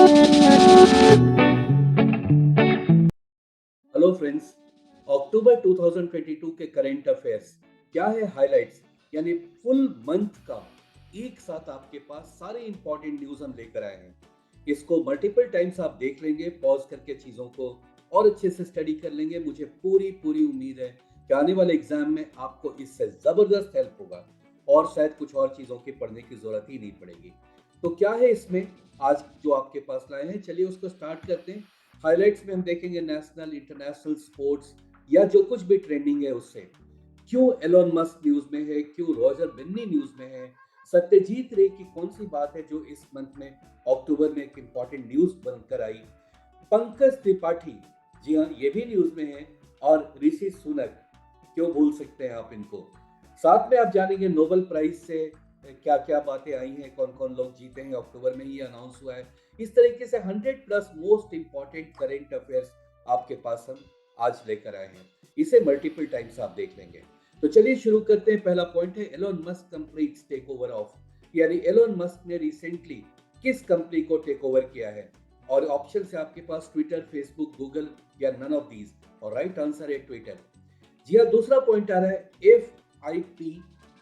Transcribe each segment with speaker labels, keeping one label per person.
Speaker 1: Hello friends. अक्टूबर 2022 के current affairs क्या है हाइलाइट्स, यानी फुल मंथ का एक साथ आपके पास सारे इंपॉर्टेंट न्यूज हम लेकर आए हैं। इसको मल्टीपल टाइम्स आप देख लेंगे, पॉज करके चीजों को और अच्छे से स्टडी कर लेंगे। मुझे पूरी पूरी उम्मीद है कि आने वाले एग्जाम में आपको इससे जबरदस्त हेल्प होगा और शायद कुछ और चीजों की पढ़ने की जरूरत ही नहीं पड़ेगी। तो क्या है इसमें आज जो आपके पास लाए हैं, चलिए उसको स्टार्ट करते हैं। हाइलाइट्स में हम देखेंगे नेशनल इंटरनेशनल स्पोर्ट्स या जो कुछ भी ट्रेंडिंग है उससे, क्यों एलोन मस्क न्यूज में है, क्यों रॉजर बिन्नी न्यूज में है, सत्यजीत रे की कौन सी बात है जो इस मंथ में अक्टूबर में एक इंपॉर्टेंट न्यूज बनकर आई, पंकज त्रिपाठी, जी हाँ ये भी न्यूज में है, और ऋषि सुनक, क्यों भूल सकते हैं आप इनको। साथ में आप जानेंगे नोबेल प्राइज से क्या क्या बातें आई हैं, कौन कौन लोग जीते हैं, अक्टूबर में ही अनाउंस हुआ है। इस तरीके से 100+ मोस्ट इंपॉर्टेंट करेंट अफेयर्स आपके पास हम आज लेकर आए हैं। इसे मल्टीपल टाइम्स आप देख लेंगे। तो चलिए शुरू करते हैं। पहला पॉइंट है Elon Musk completes take over of, यानी एलोन मस्क ने रिसेंटली किस कंपनी को टेक ओवर किया है। और ऑप्शन है आपके पास ट्विटर, फेसबुक, गूगल या नन ऑफ दीज, और राइट आंसर है ट्विटर। जी हाँ, दूसरा पॉइंट आ रहा है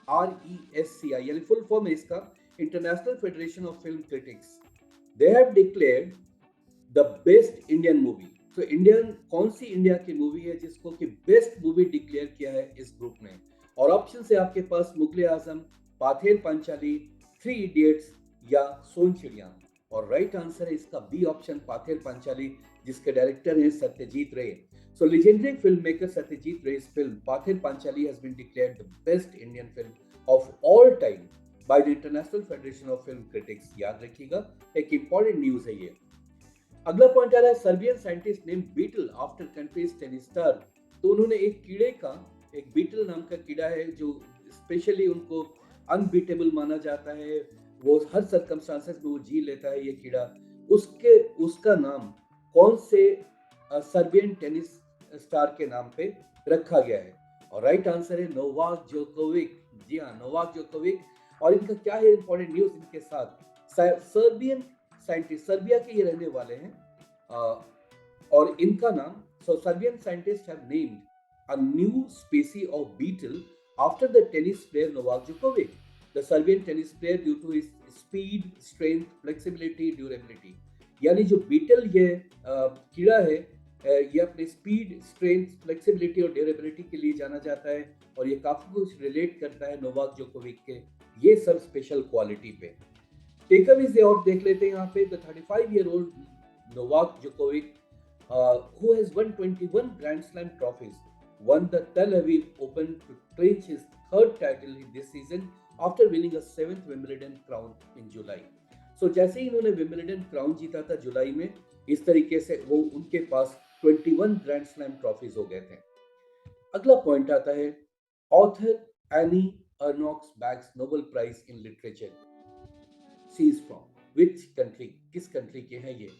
Speaker 1: FIPRESCI, यानी फुल फॉर्म है इसका international federation of film critics. They have declared the best Indian movie. तो इंडियन कौन सी इंडिया की मूवी है जिसको कि बेस्ट मूवी डिक्लेयर किया है इस ग्रुप ने। और ऑप्शन है आपके पास मुगले आजम, पाथेर पंचाली, थ्री इडियट्स या सोन चिड़िया। और राइट आंसर है इसका बी ऑप्शन, पाथेर पंचाली, जिसके डायरेक्टर हैं सत्यजीत रे। So legendary filmmaker Satyajit Ray's film Pathir Panchali has been declared the best Indian film of all time by the International Federation of Film Critics। याद रखिएगा, एक इंपॉर्टेंट न्यूज है ये। अगला पॉइंट आ रहा है Serbian scientist name beetle after country's tennis star. तो उन्होंने एक कीड़े का, एक बीटल नाम का कीड़ा है जो स्पेशली उनको अनबीटेबल माना जाता है, वो हर सर्कमस्टांसेस में वो जी लेता है ये कीड़ा। उसके उसका नाम कौन से सर्बियन टेनिस स्टार के नाम पे रखा गया है। और राइट आंसर है नोवाक जोकोविक। जी हाँ, नोवाक जोकोविक। और इनका क्या है इंपॉर्टेंट न्यूज इनके साथ, सर्बियन साइंटिस्ट, सर्बिया के ये रहने वाले हैं, और इनका नाम, so Serbian scientist have named a new species of beetle after the tennis player Novak Djokovic. The Serbian tennis player due to his speed, strength, flexibility, durability. यानी जो बीटल ये कीड़ा है, ये अपने स्पीड, स्ट्रेंथ, फ्लेक्सिबिलिटी और durability के लिए जाना जाता है, और ये काफी कुछ रिलेट करता है नोवाक जोकोविक के ये सब स्पेशल क्वालिटी पे। टेकअवेज और देख लेते हैं यहाँ पे। The 35-year-old Novak Djokovic, who has won 21 Grand Slam trophies, won the Tel Aviv Open to clinch his third title this season after winning a 7th Wimbledon crown in July। So जैसे ही इन्होंने Wimbledon crown जीता था जुलाई में, इस तरीके से वो उनके पास 21 ग्रैंड स्लैम ट्रॉफीज हो गए थे। अगला पॉइंट आता है author Annie Ernaux bags Nobel prize in literature. She is from which country, किस कंट्री के हैं ये।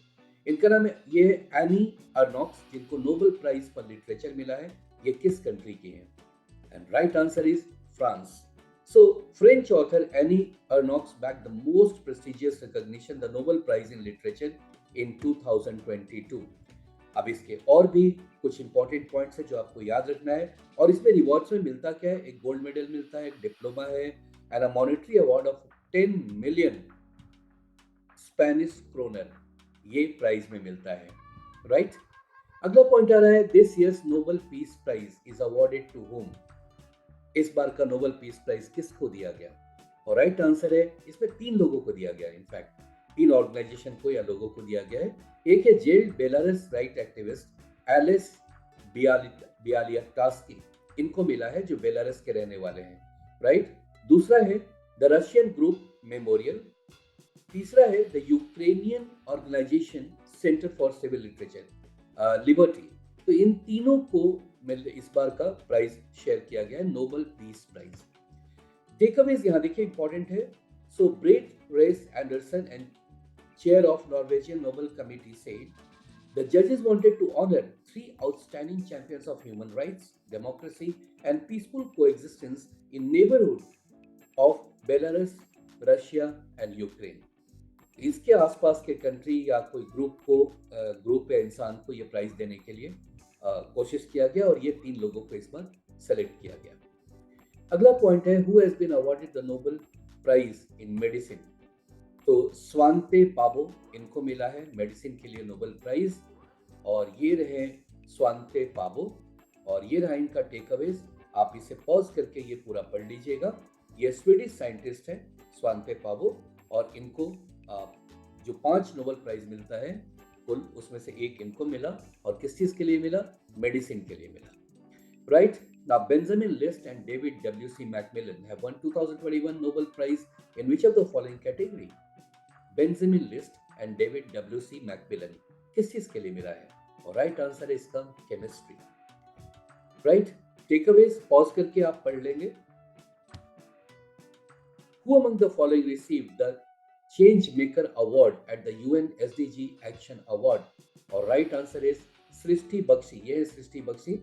Speaker 1: इनका नाम है, ये एनी अर्नॉक्स, जिनको नोबेल प्राइज फॉर लिटरेचर मिला है, ये किस कंट्री के हैं। And right answer is France. So, French author Annie Ernaux bagged the most prestigious recognition, the Nobel Prize in Literature, in 2022। अब इसके और भी कुछ इंपॉर्टेंट पॉइंट्स है जो आपको याद रखना है। और इसमें रिवॉर्ड्स में मिलता क्या है, एक गोल्ड मेडल मिलता है, एक डिप्लोमा है, and a monetary award of 10 million Spanish kronor, ये प्राइज में मिलता है। राइट। अगला पॉइंट आ रहा है this year's Nobel Peace Prize is awarded to whom. इस बार का नोबेल पीस प्राइज किसको दिया गया। और राइट आंसर है इसमें 3 लोगों को दिया गया, इनफैक्ट 3 ऑर्गेनाइजेशन को या लोगों को दिया गया है। एक है jailed Belarus right activist Ales Bialiatski, इनको मिला है, जो बेलारस के रहने वाले हैं। राइट। दूसरा है द रशियन ग्रुप मेमोरियल। तीसरा है the Ukrainian organisation centre for civil literature liberty. तो इन तीनों को इस बार का प्राइज शेयर किया गया है, नोबेल पीस प्राइज। टेकअवेज यहाँ देखिए इंपॉर्टेंट है। So Berit Reiss Andersen and chair of Norwegian Nobel committee said the judges wanted to honor 3 outstanding champions of human rights, democracy and peaceful coexistence in neighborhood of Belarus, Russia and Ukraine। इसके आसपास के country या कोई group या इंसान को ये prize देने के लिए कोशिश किया गया और ये 3 लोगों को इस बार सेलेक्ट किया गया। अगला पॉइंट है who has been awarded the Nobel prize in medicine. तो स्वांते पाबो, इनको मिला है मेडिसिन के लिए नोबेल प्राइज, और ये रहे स्वांते पाबो, और ये रहा इनका टेकअवेज। आप इसे पॉज करके ये पूरा पढ़ लीजिएगा। ये स्वीडिश साइंटिस्ट हैं स्वांते पाबो, और इनको जो 5 नोबेल प्राइज मिलता है कुल, उसमें से एक इनको मिला, और किस चीज के लिए मिला? मेडिसिन के लिए मिला, right? Now, Benjamin List and David W.C. Macmillan have won 2021 Nobel Prize in which of the following category? Benjamin List and David W.C. Macmillan किस चीज के लिए मिला है? और राइट आंसर है इसका केमिस्ट्री, राइट? टेकअवेज पॉज करके आप पढ़ लेंगे। Who among the following received the Change Maker Award at the UN SDG Action Award? और राइट आंसर इज सृष्टि बख्शी। ये है सृष्टि बख्शी,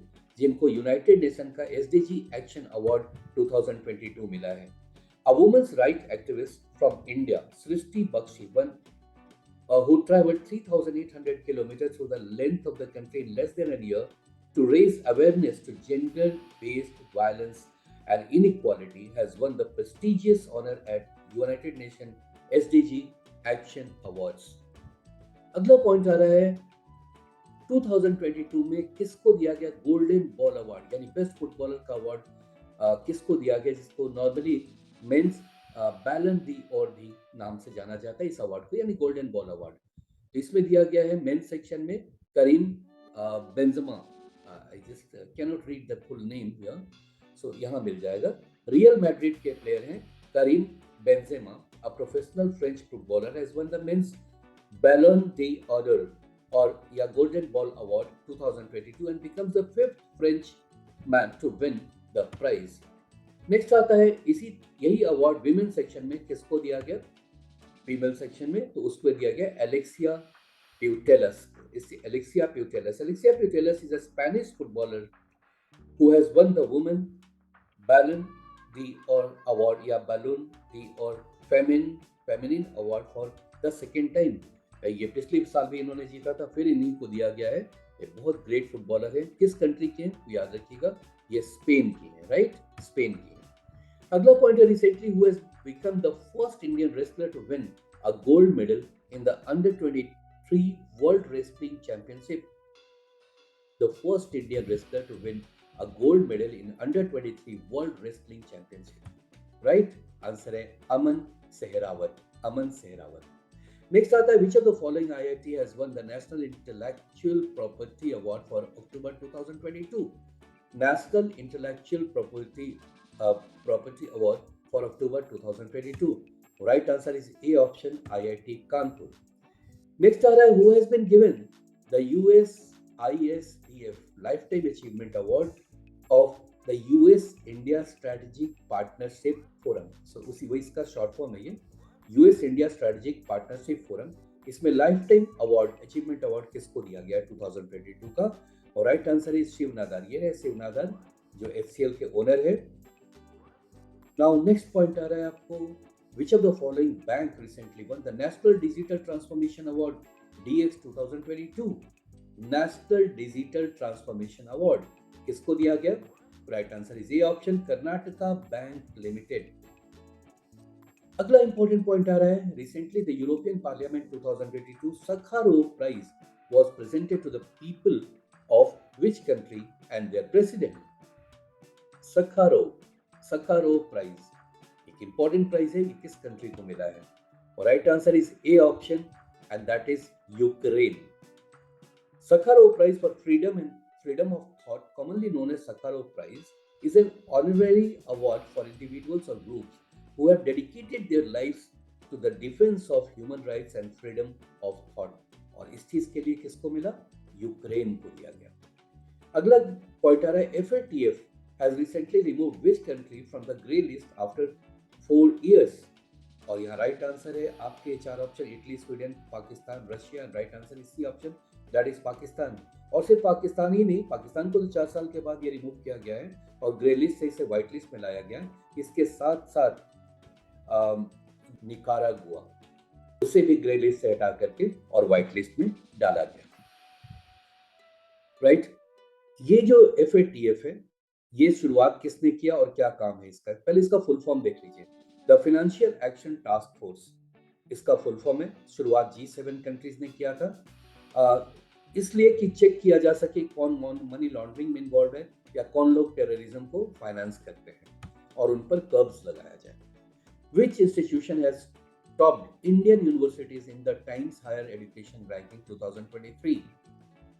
Speaker 1: जिनको यूनाइटेड नेशन का एसडीजी एक्शन अवार्ड 2022 मिला है। A women's right activist from India, Srishti Bakshi, who traveled 3,800 kilometers through the length of the country in less than a year to raise awareness to gender-based violence and inequality, has won the prestigious honor at United Nations SDG Action Awards. अगला point आ रहा है 2022 में किसको दिया गया golden ball award, यानी best footballer का अवार्ड किसको दिया गया, जिसको नॉर्मली मेंस बैलन डी और डी नाम से जाना जाता है इस अवार्ड को, यानी गोल्डन बॉल अवार्ड। इसमें दिया गया है मेंस सेक्शन में Karim Benzema. I just can not read the full name here, so यहाँ मिल जाएगा। रियल मैड्रिड के प्लेयर हैं Karim Benzema, a professional French footballer, has won the men's Ballon d'Or or या Golden Ball Award 2022 and becomes the 5th French man to win the prize. Next आता है यही award women section में किसको दिया गया? Female section में, तो उसको दिया गया Alexia Putellas. Alexia Putellas is a Spanish footballer who has won the women Ballon d'Or award या Ballon d'Or feminine award for the second time। ये पिछले साल भी इन्होंने जीता था, फिर इन्हीं को दिया गया है। ये बहुत ग्रेट फुटबॉलर है। किस कंट्री के हैं याद रखिएगा, ये स्पेन की है, राइट? स्पेन की है। अगला पॉइंट है recently who has become the first Indian wrestler to win a gold medal in the under 23 world wrestling championship. The first Indian wrestler to win a gold medal in under 23 world wrestling championship, right? Answer है Aman Sehrawat. Next आता है which of the following IIT has won the national intellectual property award for October 2022। National intellectual property award for October 2022। Right answer is A option, IIT Kanpur. Next आ रहा है who has been given the US ISDF lifetime achievement award of the US India strategic partnership forum. So उसी वही इसका short form है ये, US India strategic partnership forum. इसमें life time award achievement award किसको दिया गया है 2022 का? और right answer is Shiv Nadar. ये है शिव नादार जो एचसीएल के ओनर है। नाउ नेक्स्ट पॉइंट आ रहा है आपको, which of the following bank recently won the national digital transformation award DX 2022। National digital transformation award किसको दिया गया? Right answer is A option, Karnataka Bank Limited. अगला इंपॉर्टेंट पॉइंट आ रहा है, recently the European parliament 2022 Sakharov prize was presented to the people of which country and their president? Sakharov prize एक important prize है, ये किस कंट्री को मिला है? और right answer is A option and that is Ukraine. Sakharov Prize for freedom of thought, commonly known as Sakharov Prize, is an honorary award for individuals or groups who have dedicated their lives to the defense of human rights and freedom of thought। और इस चीज के लिए किसको मिला? Ukraine को दिया गया। अगला पॉइंट आ रहा है FATF has recently removed which country from the grey list after 4 years। और यहाँ राइट आंसर है आपके 4 option, Italy, Sweden, Pakistan, Russia. Right answer is C option, that is Pakistan. और सिर्फ पाकिस्तान ही नहीं, पाकिस्तान को तो 4 साल के बाद ये रिमूव किया गया है और ग्रे लिस्ट से इसे व्हाइट लिस्ट में लाया गया। इसके साथ साथ निकारागुआ, उसे भी ग्रे लिस्ट से हटा करके और व्हाइट लिस्ट में डाला गया। राइट, ये जो FATF है, ये शुरुआत किसने किया और क्या काम है इसका? पहले इसका फुल फॉर्म देख लीजिए। The financial action task force, इसका फुल फॉर्म है। शुरुआत G7 कंट्रीज ने किया था, इसलिए कि चेक किया जा सके कौन मनी लॉन्ड्रिंग में इन्वॉल्व है या कौन लोग टेररिज्म को फाइनेंस करते हैं और उन पर कर्ब्स लगाया जाए। Which institution has topped Indian universities in the Times Higher Education Ranking 2023?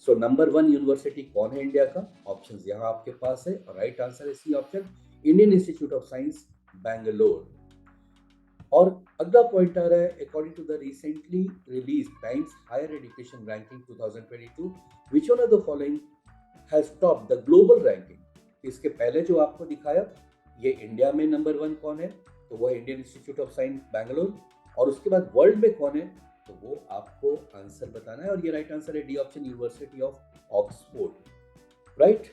Speaker 1: So number 1 university कौन है इंडिया का? ऑप्शंस यहाँ आपके पास है और राइट आंसर है C option, Indian Institute of Science Bangalore. और अगला पॉइंट आ रहा है, according to the recently release Times Higher Education ranking 2022, which one of the following has top the global ranking? इसके पहले जो आपको दिखाया, ये इंडिया में नंबर 1 कौन है, तो वो Indian Institute of Science Bangalore. और उसके बाद वर्ल्ड में कौन है, तो वो आपको आंसर बताना है। और ये राइट आंसर है D option, university of Oxford. Right,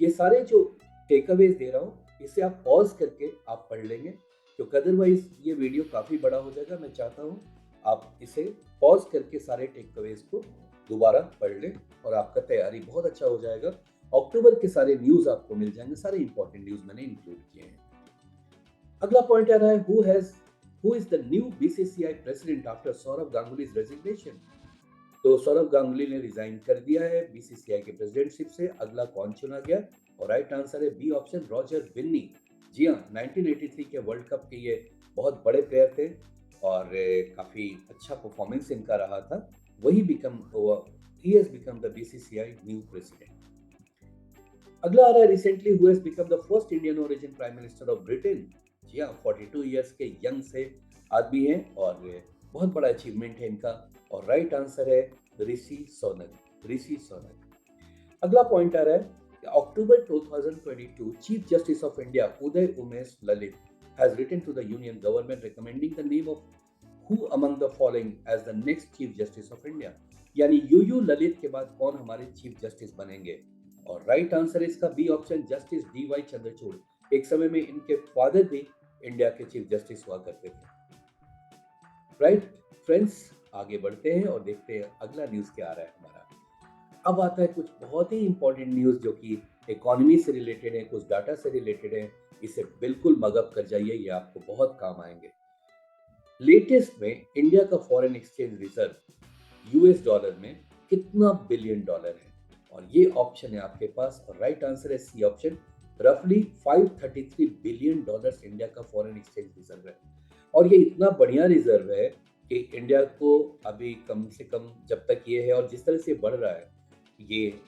Speaker 1: ये सारे जो टेकअवेज दे रहा हूँ, इसे आप पॉज करके आप पढ़ लेंगे, क्योंकि अदरवाइज ये वीडियो काफ़ी बड़ा हो जाएगा। मैं चाहता हूँ आप इसे पॉज करके सारे टेकअवेज को दोबारा पढ़ लें और आपका तैयारी बहुत अच्छा हो जाएगा। अक्टूबर के सारे न्यूज़ आपको मिल जाएंगे, सारे इंपॉर्टेंट न्यूज़ मैंने इंक्लूड किए हैं। अगला पॉइंट आ रहा है, who is the new BCCI president after Saurabh गांगुली's resignation? तो सौरभ गांगुली ने रिजाइन कर दिया है BCCI के प्रेसिडेंटशिप से। अगला कौन चुना गया? और राइट आंसर है बी ऑप्शन, रॉजर बिन्नी। जी हाँ, 1983 के वर्ल्ड कप के ये बहुत बड़े प्लेयर थे और काफी अच्छा परफॉर्मेंस इनका रहा था। वही he has become the BCCI new president. अगला आ रहा है, recently who has become the first Indian origin prime minister of Britain? जी हाँ, 42 ईयर्स के यंग से आदमी हैं और बहुत बड़ा अचीवमेंट है इनका। और राइट आंसर है ऋषि सोनक। अगला पॉइंट आ रहा है, October 2022 chief justice of India Uday Umesh Lalit has written to the union government recommending the name of who among the following as the next chief justice of India? यानी यूयू ललित के बाद कौन हमारे चीफ जस्टिस बनेंगे? और राइट आंसर है इसका B option, justice DY Chandrachud. एक समय में इनके फादर भी इंडिया के चीफ जस्टिस हुआ करते थे। राइट फ्रेंड्स, आगे बढ़ते हैं और देखते हैं अगला न्यूज़ क्या आ रहा है हमारा। अब आता है कुछ बहुत ही इंपॉर्टेंट न्यूज़ जो कि इकोनॉमी से रिलेटेड है, कुछ डाटा से रिलेटेड है। इसे बिल्कुल मगअप कर जाइए, ये आपको बहुत काम आएंगे। लेटेस्ट में इंडिया का foreign exchange reserve US dollar में कितना बिलियन डॉलर है? और ये ऑप्शन है आपके पास और राइट आंसर है सी ऑप्शन, रफली 533 बिलियन डॉलर्स इंडिया का फॉरेन एक्सचेंज रिजर्व है। और ये इतना बढ़िया रिजर्व है कि इंडिया को अभी कम से कम जब तक ये है और जिस तरह से बढ़ रहा है, ये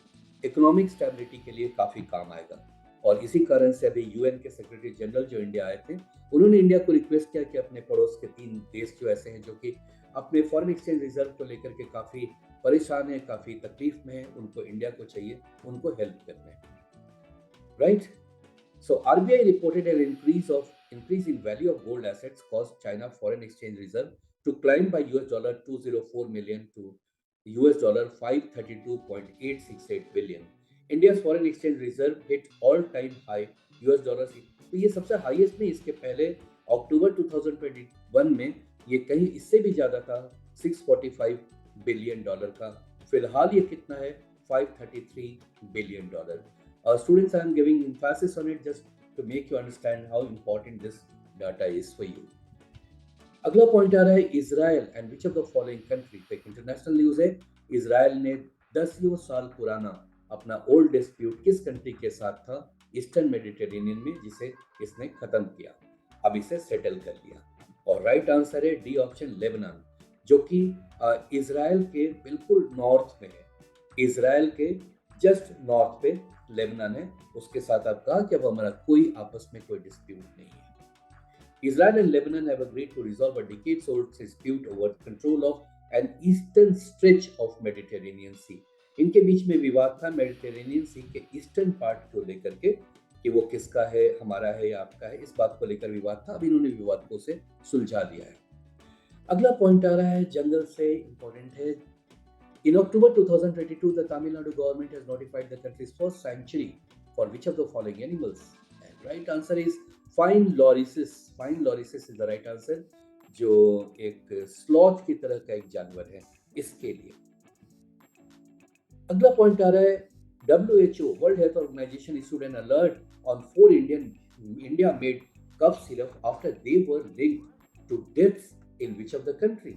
Speaker 1: इकोनॉमिक स्टेबिलिटी के लिए काफ़ी काम आएगा। और इसी कारण से अभी UN के सेक्रेटरी जनरल जो इंडिया आए थे, उन्होंने इंडिया को रिक्वेस्ट किया कि अपने पड़ोस के 3 देश जो ऐसे हैं जो कि अपने फॉरेन एक्सचेंज रिजर्व को लेकर के काफ़ी परेशान है, काफ़ी तकलीफ में है, उनको इंडिया को चाहिए उनको हेल्प करना है। Right, so RBI reported an increase in value of gold assets caused China foreign exchange reserve to climb by $204 million to $532.868 billion. India's foreign exchange reserve hit all-time high $. तो ये सबसे highest नहीं, इसके पहले अक्टूबर 2021 में ये कहीं इससे भी ज्यादा था, $645 बिलियन का। फिलहाल ये कितना है? $533 billion. Students, I am giving emphasis on it just to make you understand how important this data is for you. अगला पॉइंट आ रहा है, Israel and which of the following country, एक इंटरनेशनल न्यूज है। इजराइल ने 10 साल पुराना अपना ओल्ड डिस्प्यूट किस कंट्री के साथ था? ईस्टर्न मेडिटेरेनियन में, जिसे इसने खत्म किया, अब इसे सेटल कर लिया। और राइट आंसर है डी ऑप्शन, लेबनान, जो कि इजराइल के बिल्कुल नॉर्थ में है। इजराइल के जस्ट नॉर्थ पे लेबनान है, उसके साथ आप कहा कि अब हमारा कोई आपस में कोई डिस्प्यूट नहीं है। Israel and Lebanon have agreed to resolve a decades-old dispute over control of an eastern stretch of Mediterranean Sea. इनके बीच में विवाद था मेडिटेरेनियन सी के ईस्टर्न पार्ट को लेकर के कि वो किसका है, हमारा है या आपका है, इस बात को लेकर विवाद था। अब इन्होंने विवाद को से सुलझा दिया है। अगला पॉइंट आ रहा है जंगल से, इंपॉर्टेंट है। In October 2022, the Tamil Nadu government has notified the country's first sanctuary for which of the following animals? And right answer is Pine lorisis. Pine lorisis is the right answer. जो एक sloth की तरह का एक जानवर है, इसके लिए। अगला पॉइंट आ रहा है, WHO world health organisation issued an alert on 4 India made cough syrup after they were linked to deaths in which of the country.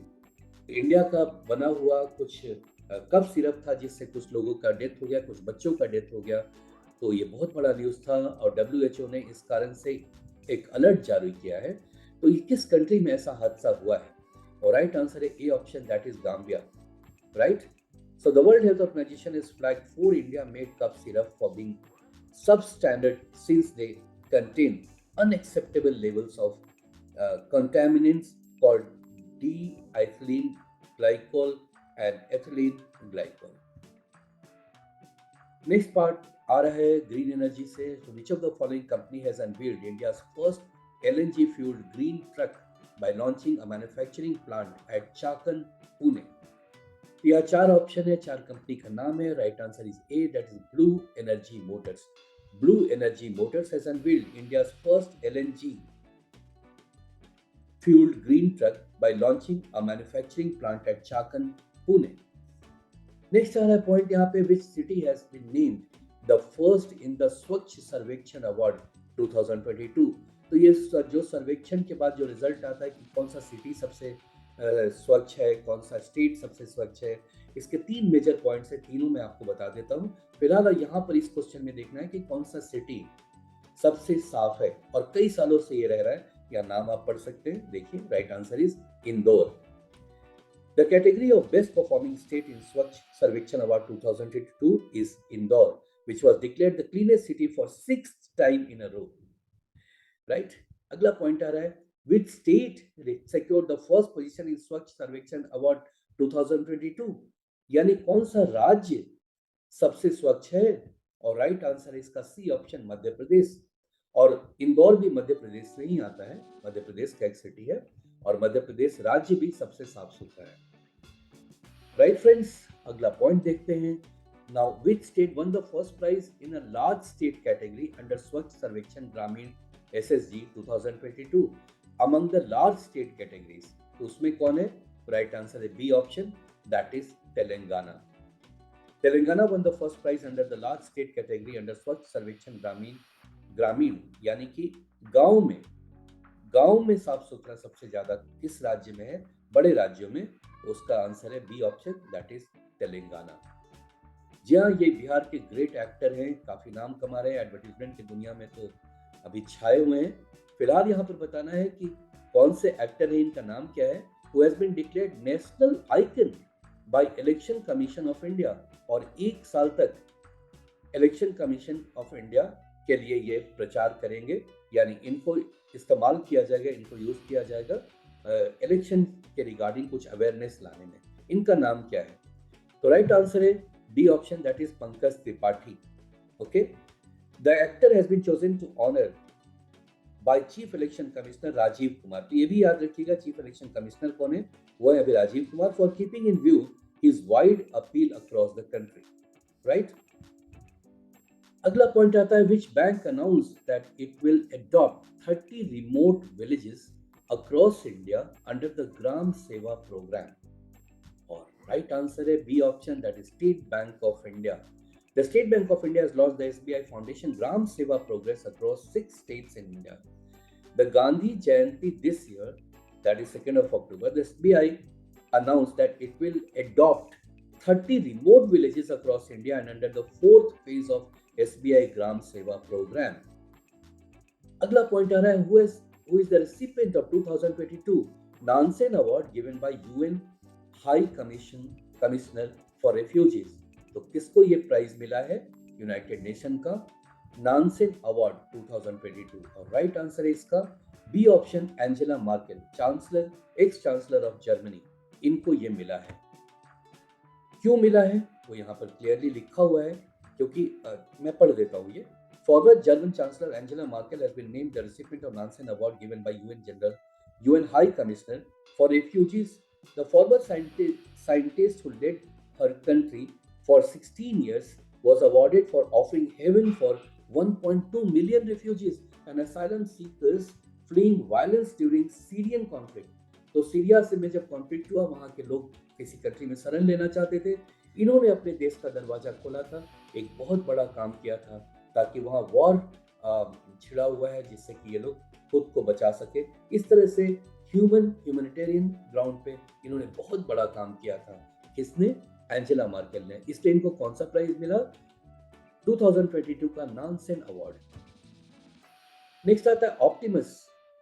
Speaker 1: India का बना हुआ कुछ कफ सिरप था जिससे कुछ लोगों का डेथ हो गया, कुछ बच्चों का डेथ हो गया। तो ये बहुत बड़ा न्यूज़ था और WHO ने इस कारण से एक अलर्ट जारी किया है। तो ये किस कंट्री में ऐसा हादसा हुआ है? और राइट आंसर है A option, that is Gambia, right? So the World Health Organization has flagged 4 India-made cough syrup for being substandard since they contain unacceptable levels of contaminants called D-ethylene glycol and ethylene glycol. Next part आ रहा है green energy से। So which of the following company has unveiled India's first LNG fueled green truck by launching a manufacturing plant at Chakan, Pune? यह 4 option है, 4 company का नाम है। Right answer is A, that is blue energy Motors. Blue energy Motors has unveiled India's first LNG fueled green truck by launching a manufacturing plant at Chakan, Pune. Next आ रहा है point यहाँ पे, which city has been named the first in the Swachh Survekshan award 2022। तो ये जो सर्वेक्षण के बाद जो रिजल्ट आता है कि कौन सा सिटी सबसे स्वच्छ है, कौन सा स्टेट सबसे स्वच्छ है, इसके 3 मेजर पॉइंट्स है, तीनों मैं आपको बता देता हूँ। फिलहाल यहाँ पर इस क्वेश्चन में देखना है कि कौन सा सिटी सबसे साफ है और कई सालों से ये रह रहा है, या नाम आप पढ़ सकते हैं। देखिए, right answer is Indore. The category of Best Performing State in Swachh Sarvekshan Award 2022 is Indore, which was declared the cleanest city for 6th time in a row. Right? अगला पॉइंट आ रहा है, which state secured the first position in Swachh Sarvekshan Award 2022? यानी कौन सा राज्य सबसे स्वच्छ है? और राइट आंसर है इसका सी ऑप्शन, मध्य प्रदेश। और इंदौर भी मध्य प्रदेश से ही आता है, मध्य प्रदेश का एक सिटी है और मध्य प्रदेश राज्य भी सबसे साफ सुथरा है। राइट फ्रेंड्स, अगला पॉइंट देखते हैं। Now which state won the first prize in a large state category under Swachh Survekshan Grameen SSG 2022 among the large state categories? तो उसमें कौन है? राइट आंसर है B option, that is Telangana. Telangana won the first prize under the large state category under Swachh Survekshan ग्रामीण यानी कि गांव में साफ सुथरा सबसे ज्यादा किस राज्य में है, बड़े राज्यों में? तो उसका आंसर है B option, that is Telangana. जी हाँ, ये बिहार के ग्रेट एक्टर हैं, काफी नाम कमा रहे हैं, एडवर्टीजमेंट की दुनिया में तो अभी छाए हुए हैं। फिलहाल यहाँ पर बताना है कि कौन से एक्टर है, इनका नाम क्या है। Who has been declared national icon by Election Commission of India, और 1 साल तक इलेक्शन कमीशन ऑफ इंडिया के लिए ये प्रचार करेंगे, यानी इनको इस्तेमाल किया जाएगा, इनको यूज किया जाएगा इलेक्शन के रिगार्डिंग कुछ अवेयरनेस लाने में। इनका नाम क्या है? तो राइट आंसर है D option, that is Pankaj Tripathi. Okay, the actor has been chosen to honour by chief election commissioner Rajiv Kumar. तो ये भी याद रखिएगा, चीफ इलेक्शन कमिश्नर कौन है? वो है अभी Rajiv Kumar, for keeping in view his wide appeal across the country. Right, अगला पॉइंट आता है, which bank announce that it will adopt 30 remote villages across India under the Gram Seva program? और राइट आंसर है B option, that is State Bank of India. The State Bank of India has launched the SBI Foundation Gram Seva Progress across 6 states in India. The Gandhi Jayanti this year, that is 2nd of October, the SBI announced that it will adopt 30 remote villages across India and under the 4th phase of SBI Gram Seva program. अगला point आ रहा है, who is the recipient of 2022 Nansen Award given by UN High Commissioner for Refugees? तो किसको ये prize मिला है? United Nation का नानसेन अवार्ड 2022। और राइट आंसर है इसका B option, Angela Merkel, chancellor, ex chancellor of Germany, इनको ये मिला है। क्यों मिला है वो यहाँ पर क्लियरली लिखा हुआ है, क्योंकि मैं पढ़ देता हूँ ये। Forward German chancellor Angela Merkel has been named the recipient of Nansen award given by UN High Commissioner for Refugees. The former scientist who led her country for 16 years was awarded for offering haven for 1.2 million refugees and asylum seekers fleeing violence during Syrian conflict. तो Syria से में जब conflict हुआ, वहाँ के लोग किसी country में शरण लेना चाहते थे, इन्होंने अपने देश का दरवाजा खोला था, एक बहुत बड़ा काम किया था, ताकि वहाँ वॉर छिड़ा हुआ है, जिससे कि ये लोग खुद को बचा सके। इस तरह से ह्यूमैनिटेरियन ग्राउंड पे इन्होंने बहुत बड़ा काम किया था। किसने? एंजेला मार्केल ने। इसलिए इनको कौन सा प्राइज मिला? 2022 का नानसेन अवार्ड। नेक्स्ट आता है Optimus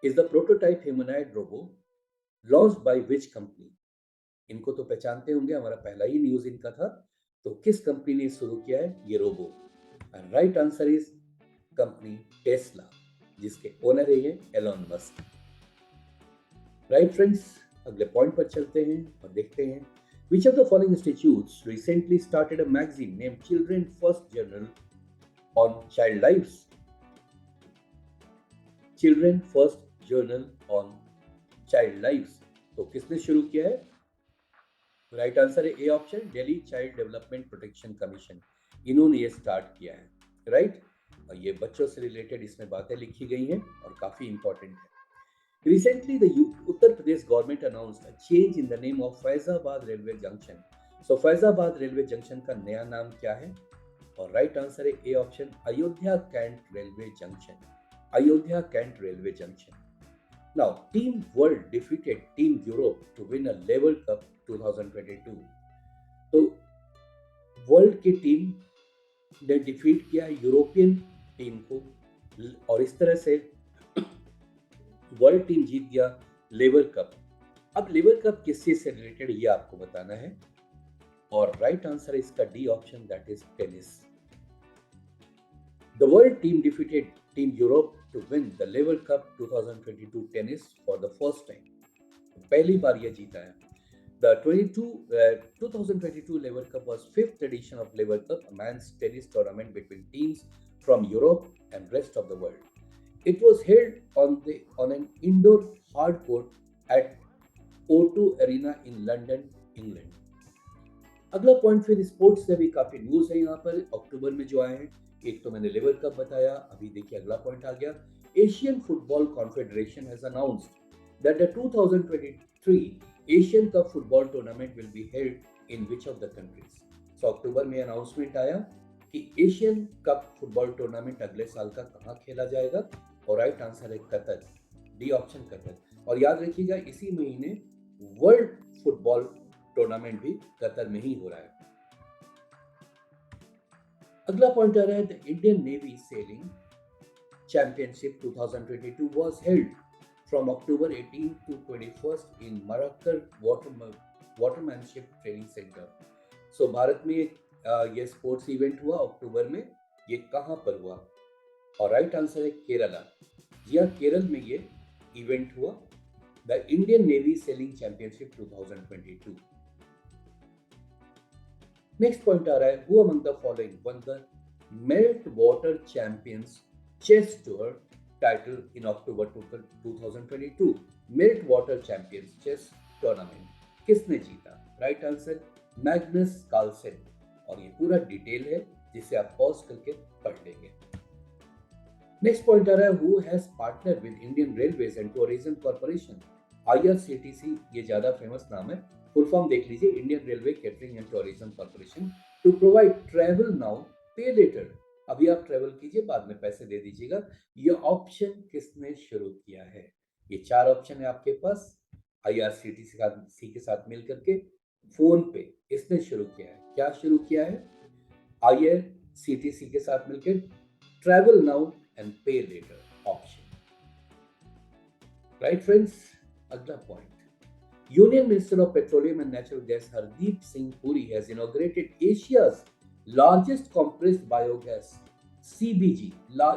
Speaker 1: is the prototype humanoid robo launched by which company? इनको तो पहचानते होंगे, हमारा पहला ही न्यूज इनका था। तो किस कंपनी ने शुरू किया है ये robo? Right answer is company Tesla, जिसके ओनर है ये एलॉन मस्क। राइट फ्रेंड्स, अगले पॉइंट पर चलते हैं और देखते हैं which of the following institutes recently started a magazine named Children First Journal on Child Lives? Children First Journal on Child Lives. तो किसने शुरू किया है? राइट आंसर है A option, Delhi child development protection commission. इन्होंने ये स्टार्ट किया है, राइट। और ये बच्चों से रिलेटेड इसमें बातें लिखी गई हैं और काफी इंपॉर्टेंट है। Recently, the Uttar Pradesh government announced a change in the name of Faizabad Railway Junction. So, Faizabad Railway Junction का नया नाम क्या है? और राइट आंसर है A option, Ayodhya cantt railway junction. Ayodhya cantt railway junction. Now, Team World defeated Team Europe to win a Lever Cup 2022. तो world की team ने डिफीट किया यूरोपियन टीम को, और इस तरह से वर्ल्ड टीम जीत गया लेवर कप। अब लेवर कप किस चीज से रिलेटेड ये आपको बताना है, और राइट आंसर है इसका D option, that is tennis. The world team defeated team Europe to win the Laver cup 2022 tennis for the first time. पहली बार यह जीता है। The 2022 Lever Cup was fifth edition of Lever Cup, a men's tennis tournament between teams from Europe and rest of the world. It was held on an indoor hard court at O2 Arena in London, England. अगला point फिर sports से भी काफी news है यहाँ पर अक्टूबर में जो आए हैं। एक तो मैंने लेवर कप बताया, अभी देखिए अगला पॉइंट आ गया। Asian football confederation has announced that the 2023 Asian cup football tournament will be held in which of the countries. So अक्टूबर में अनाउंसमेंट आया कि एशियन कप फुटबॉल टूर्नामेंट अगले साल का कहाँ खेला जाएगा, और राइट आंसर है कतर, डी ऑप्शन कतर। और याद रखिएगा इसी महीने वर्ल्ड फुटबॉल टूर्नामेंट भी कतर में ही हो रहा है। अगला पॉइंट आ रहा है, the Indian navy sailing championship 2022 was held from October 18 to 21st in Marakkar Watermanship Training Center. So Bharat में ये स्पोर्ट्स इवेंट हुआ अक्टूबर में। ये कहाँ पर हुआ? और राइट आंसर है केरला। जी हाँ, केरल में ये इवेंट हुआ, the Indian navy sailing championship 2022। Next point आ रहा है, who among the following won the Meltwater champions chess tour title in October 2022 Meltwater champions chess tournament किसने जीता? Right answer Magnus Carlsen. और ये पूरा detail है जिसे आप पॉज करके पढ़ लेंगे। नेक्स्ट पॉइंट आ रहा है, who has partner with Indian railways and tourism corporation. IRCTC ये ज्यादा फेमस नाम है, फुल फॉर्म देख लीजिए, Indian railway catering and tourism corporation, to provide travel now pay later. अभी आप ट्रेवल कीजिए, बाद में पैसे दे दीजिएगा। ये ऑप्शन किसने शुरू किया है? ये चार ऑप्शन है आपके पास। IRCTC के साथ मिल करके फोन पे इसने शुरू किया है। क्या शुरू किया है? IRCTC के साथ मिलकर ट्रैवल नाउ एंड पे लेटर ऑप्शन। राइट फ्रेंड्स, अगला point, union minister of petroleum and natural gas Hardeep Singh Puri has inaugurated Asia's largest compressed biogas CBG,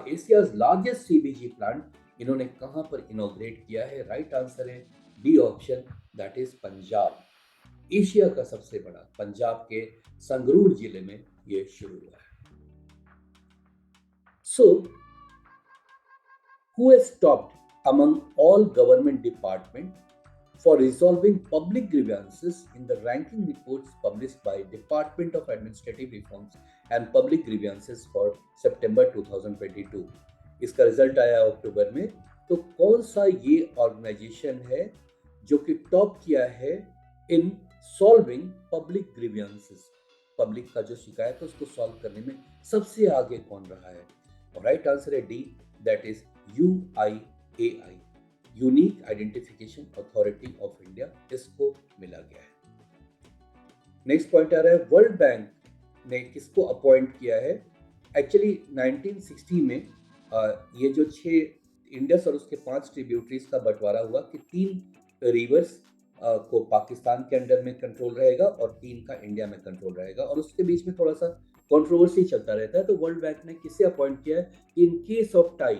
Speaker 1: Asia's largest CBG plant इन्होंने कहां पर इनॉग्रेट किया है? राइट आंसर है D option, that is Punjab. Asia का सबसे बड़ा पंजाब के संगरूर जिले में यह शुरू हुआ है। सो who has topped among all government departments for resolving public grievances in the ranking reports published by Department of Administrative Reforms and Public Grievances for September 2022। इसका रिजल्ट आया अक्टूबर में। तो कौन सा ये ऑर्गेनाइजेशन है जो कि टॉप किया है in solving public grievances. Public का जो शिकायत है उसको सॉल्व करने में सबसे आगे कौन रहा है? और राइट आंसर है D, that is UIAI, unique identification authority of India, इसको मिला गया है। नेक्स्ट पॉइंट आ रहा है, वर्ल्ड बैंक ने किसको अपॉइंट किया है? एक्चुअली 1960 में ये जो 6 इंडस और उसके 5 ट्रिब्यूटरीज का बंटवारा हुआ कि 3 रिवर्स को पाकिस्तान के अंडर में कंट्रोल रहेगा और 3 का इंडिया में कंट्रोल रहेगा, और उसके बीच में थोड़ा सा कंट्रोवर्सी चलता रहता है। तो वर्ल्ड बैंक ने किसे अपॉइंट किया है इन केस ऑफ टाई,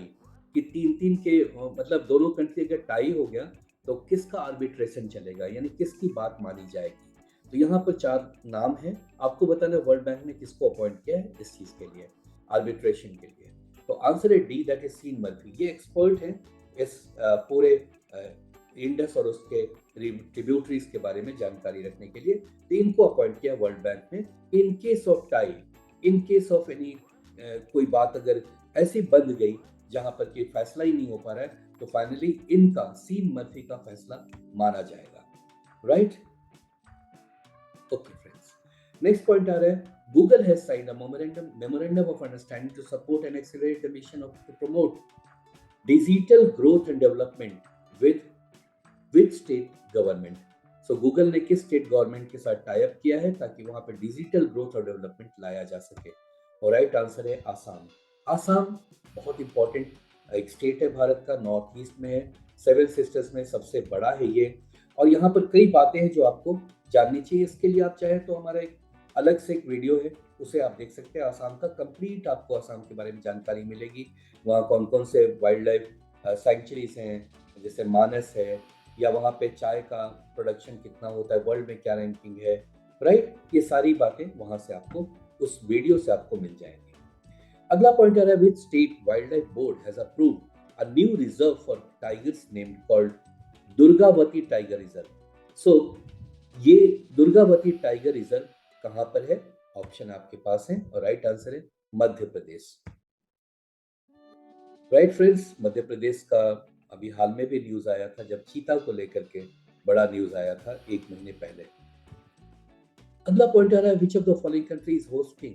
Speaker 1: कि 3-3 के मतलब दोनों कंट्री अगर टाई हो गया तो किसका आर्बिट्रेशन चलेगा, यानी किसकी बात मानी जाएगी। तो यहाँ पर 4 नाम हैं, आपको बताना है वर्ल्ड बैंक ने किसको अपॉइंट किया है इस चीज के लिए, आर्बिट्रेशन के लिए। तो आंसर है D, that is seen Murphy. ये एक्सपर्ट हैं इस पूरे इंडस और उसके ट्रिब्यूटरीज के बारे में जानकारी रखने के लिए। तो इनको अपॉइंट किया वर्ल्ड बैंक ने in case of tie, in case of any कोई बात अगर ऐसी बन गई जहां पर कि फैसला ही नहीं हो पा रहा है, तो फाइनली इनका, सीन मर्फी का फैसला माना जाएगा। Right? Okay friends, next point आ रहा है, Google has signed a memorandum of understanding to support and accelerate the mission of to promote digital growth and development with state government. So Google ने किस state government के साथ tie up किया है ताकि वहां पर डिजिटल ग्रोथ और डेवलपमेंट लाया जा सके? और राइट आंसर है आसाम। आसाम बहुत इंपॉर्टेंट एक स्टेट है भारत का, नॉर्थ ईस्ट में है, 7 सिस्टर्स में सबसे बड़ा है ये, और यहाँ पर कई बातें हैं जो आपको जाननी चाहिए। इसके लिए आप चाहें तो हमारा एक अलग से एक वीडियो है, उसे आप देख सकते हैं। आसाम का कंप्लीट आपको आसाम के बारे में जानकारी मिलेगी, वहाँ कौन कौन से वाइल्ड लाइफ सेंचुरीज हैं, जैसे मानस है, या वहाँ पे चाय का प्रोडक्शन कितना होता है, वर्ल्ड में क्या रैंकिंग है, राइट? ये सारी बातें वहाँ से आपको उस वीडियो से आपको मिल जाएंगी। अगला पॉइंट आ रहा है, which state wildlife board has approved a new reserve for tigers named called Durgavati tiger reserve. So ये दुर्गावती टाइगर रिजर्व कहां पर है? ऑप्शन आपके पास है, और राइट आंसर है मध्य प्रदेश। राइट फ्रेंड्स, मध्य प्रदेश का अभी हाल में भी न्यूज आया था, जब चीता को लेकर के बड़ा न्यूज आया था 1 महीने पहले। अगला पॉइंट आ रहा है, which of the following country is hosting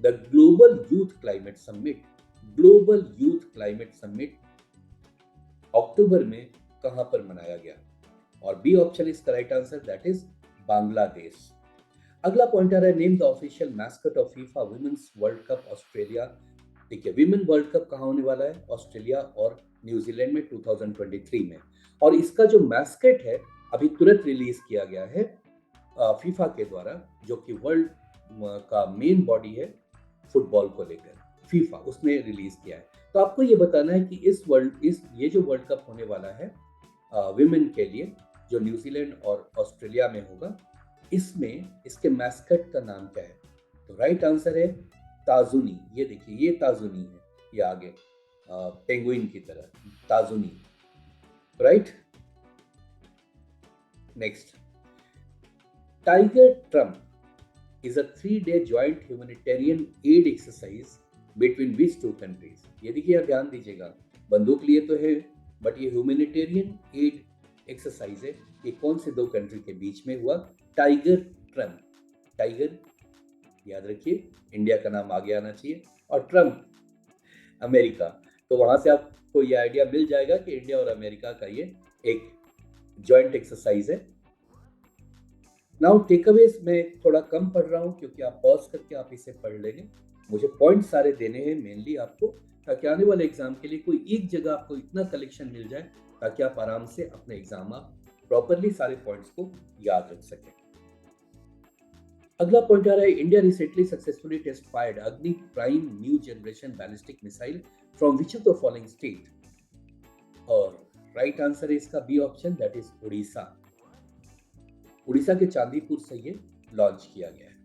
Speaker 1: the global youth climate summit? Global youth climate summit अक्टूबर में कहां पर मनाया गया? और B option is correct answer, that is Bangladesh. अगला पॉइंट आ रहा है, name the official mascot of FIFA women's world cup Australia. ठीक है, विमेन वर्ल्ड कप कहाँ होने वाला है? ऑस्ट्रेलिया और न्यूजीलैंड में 2023 में, और इसका जो मैस्कट है अभी तुरंत रिलीज किया गया है फीफा के द्वारा, जो कि वर्ल्ड का मेन बॉडी है फुटबॉल को लेकर, फीफा, उसने रिलीज किया है। तो आपको ये बताना है कि ये जो वर्ल्ड कप होने वाला है विमेन के लिए, जो न्यूजीलैंड और ऑस्ट्रेलिया में होगा, इसमें इसके मैस्कट का नाम क्या है? तो राइट आंसर है ताजुनी। ये देखिए, ये ताजुनी है, ये आगे पेंगुइन की तरह Tazuni. Right? Next, tiger Triumph is a 3-day joint humanitarian aid exercise between which two countries? ये देखिए, आप ध्यान दीजिएगा, बंदूक लिए तो है, बट ये ह्यूमैनिटेरियन एड एक्सरसाइज है, ये कौन से 2 कंट्री के बीच में हुआ? टाइगर ट्रम्प, टाइगर याद रखिए, इंडिया का नाम आगे आना चाहिए, और ट्रम्प अमेरिका। तो वहां से आपको ये आइडिया मिल जाएगा कि इंडिया और अमेरिका का ये एक जॉइंट एक्सरसाइज है। नाउ टेकअवेज मैं थोड़ा कम पढ़ रहा हूँ क्योंकि आप पॉज करके आप इसे पढ़ लेंगे, मुझे पॉइंट सारे देने हैं मेनली आपको, ताकि आने वाले एग्जाम के लिए कोई एक जगह आपको इतना कलेक्शन मिल जाए ताकि आप आराम से अपने एग्जाम आप प्रॉपरली सारे पॉइंट्स को याद रख सकें। अगला पॉइंट आ रहा है, India recently successfully test fired Agni prime new generation ballistic missile from which of the following state? और राइट आंसर है इसका B option, that is Orissa. Orissa के चांदीपुर से ये लॉन्च किया गया है।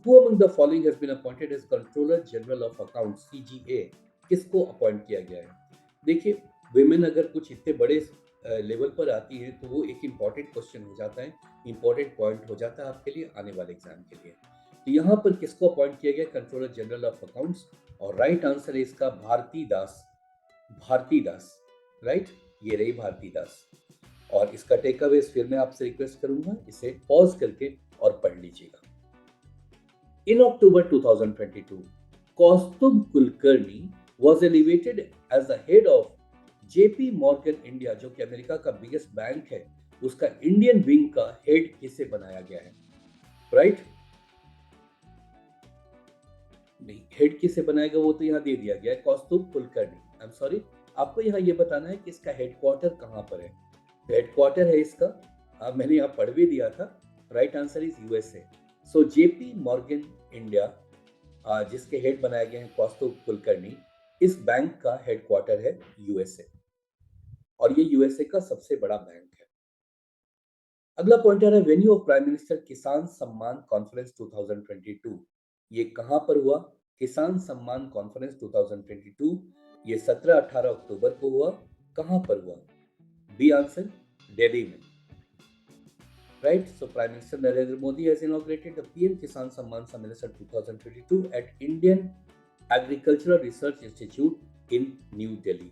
Speaker 1: Who among the following has been appointed as Controller General of Accounts CGA? किसको अपॉइंट किया गया है? देखिए, विमेन अगर कुछ इतने बड़े लेवल पर आती है तो वो एक इंपॉर्टेंट क्वेश्चन हो जाता है, इंपॉर्टेंट पॉइंट हो जाता है आपके लिए आने वाले एग्जाम के लिए। तो यहाँ पर किसको अपॉइंट किया गया? कंट्रोलर जनरल ऑफ अकाउंट्स, और राइट आंसर है इसका भारती दास। भारती दास, राइट? ये रही भारती दास। और इसका टेक अवेज फिर मैं आपसे रिक्वेस्ट करूंगा, इसे पॉज करके और पढ़ लीजिएगा। In October 2022, Kaustubh Kulkarni was elevated as the head of JP Morgan India, जो कि अमेरिका का बिगेस्ट बैंक है, उसका इंडियन विंग का हेड किसे बनाया गया है? राइट? नहीं, हेड किसे बनाया गया वो तो यहाँ दे दिया गया है, कौस्तुभ कुलकर्णी। आई एम सॉरी, आपको यहाँ ये बताना है कि इसका हेडक्वार्टर कहाँ पर है। हेडक्वार्टर है इसका, मैंने यहाँ पढ़ भी दिया था। Right answer is USA. So JP Morgan India, जिसके हेड बनाए गए हैं कौस्तुभ कुलकर्णी, इस बैंक का हेडक्वार्टर है यूएसए, और ये यूएसए का सबसे बड़ा बैंक है। अगला पॉइंटर है वेन्यू ऑफ प्राइम मिनिस्टर किसान सम्मान कॉन्फ्रेंस 2022। ये कहां पर हुआ? किसान सम्मान कॉन्फ्रेंस 2022 ये 17-18 अक्टूबर को हुआ। कहां पर हुआ? बी आंसर, दिल्ली में। Right, so Prime Minister Narendra Modi has inaugurated the PM Kisan Samman Samman 2022 at Indian Agricultural Research Institute in New Delhi.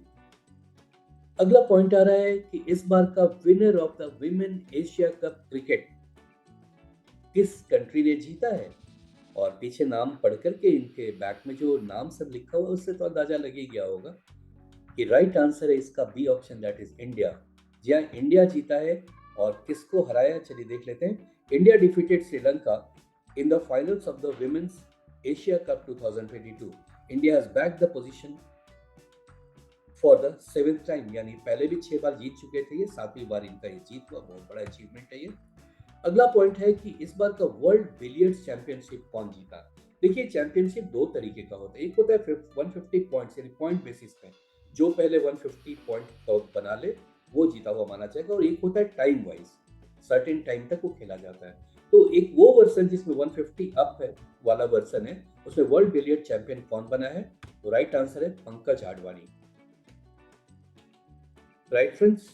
Speaker 1: अगला पॉइंट आ रहा है कि इस बार का winner of the women Asia cup cricket किस कंट्री ने जीता है? और पीछे नाम पढ़ करके इनके बैक में जो नाम सब लिखा हुआ है उससे तो अंदाजा लग ही गया होगा कि राइट आंसर है इसका B option, that is India. जी हाँ, इंडिया जीता है। और किसको हराया चलिए देख लेते हैं। India defeated Sri Lanka in the finals of the women's Asia cup 2022। India has back the position for the 7th time, यानी पहले भी 6 बार जीत चुके थे, ये 7वीं बार इनका ये जीत हुआ। बहुत बड़ा अचीवमेंट है ये। अगला पॉइंट है कि इस बार का वर्ल्ड बिलियर्ड्स चैंपियनशिप कौन जीता? देखिए, चैंपियनशिप दो तरीके का होता है। एक होता है 150 पॉइंट्स यानी पॉइंट बेसिस पे, जो पहले 150 पॉइंट बना ले वो जीता हुआ माना जाएगा। और एक होता है टाइम वाइज, सर्टेन टाइम तक वो खेला जाता है। तो एक वो वर्सन जिसमें 150 अप है वाला वर्सन है, उसमें वर्ल्ड बिलियर्ड चैंपियन कौन बना है? तो राइट आंसर है पंकज आडवाणी। राइट फ्रेंड्स,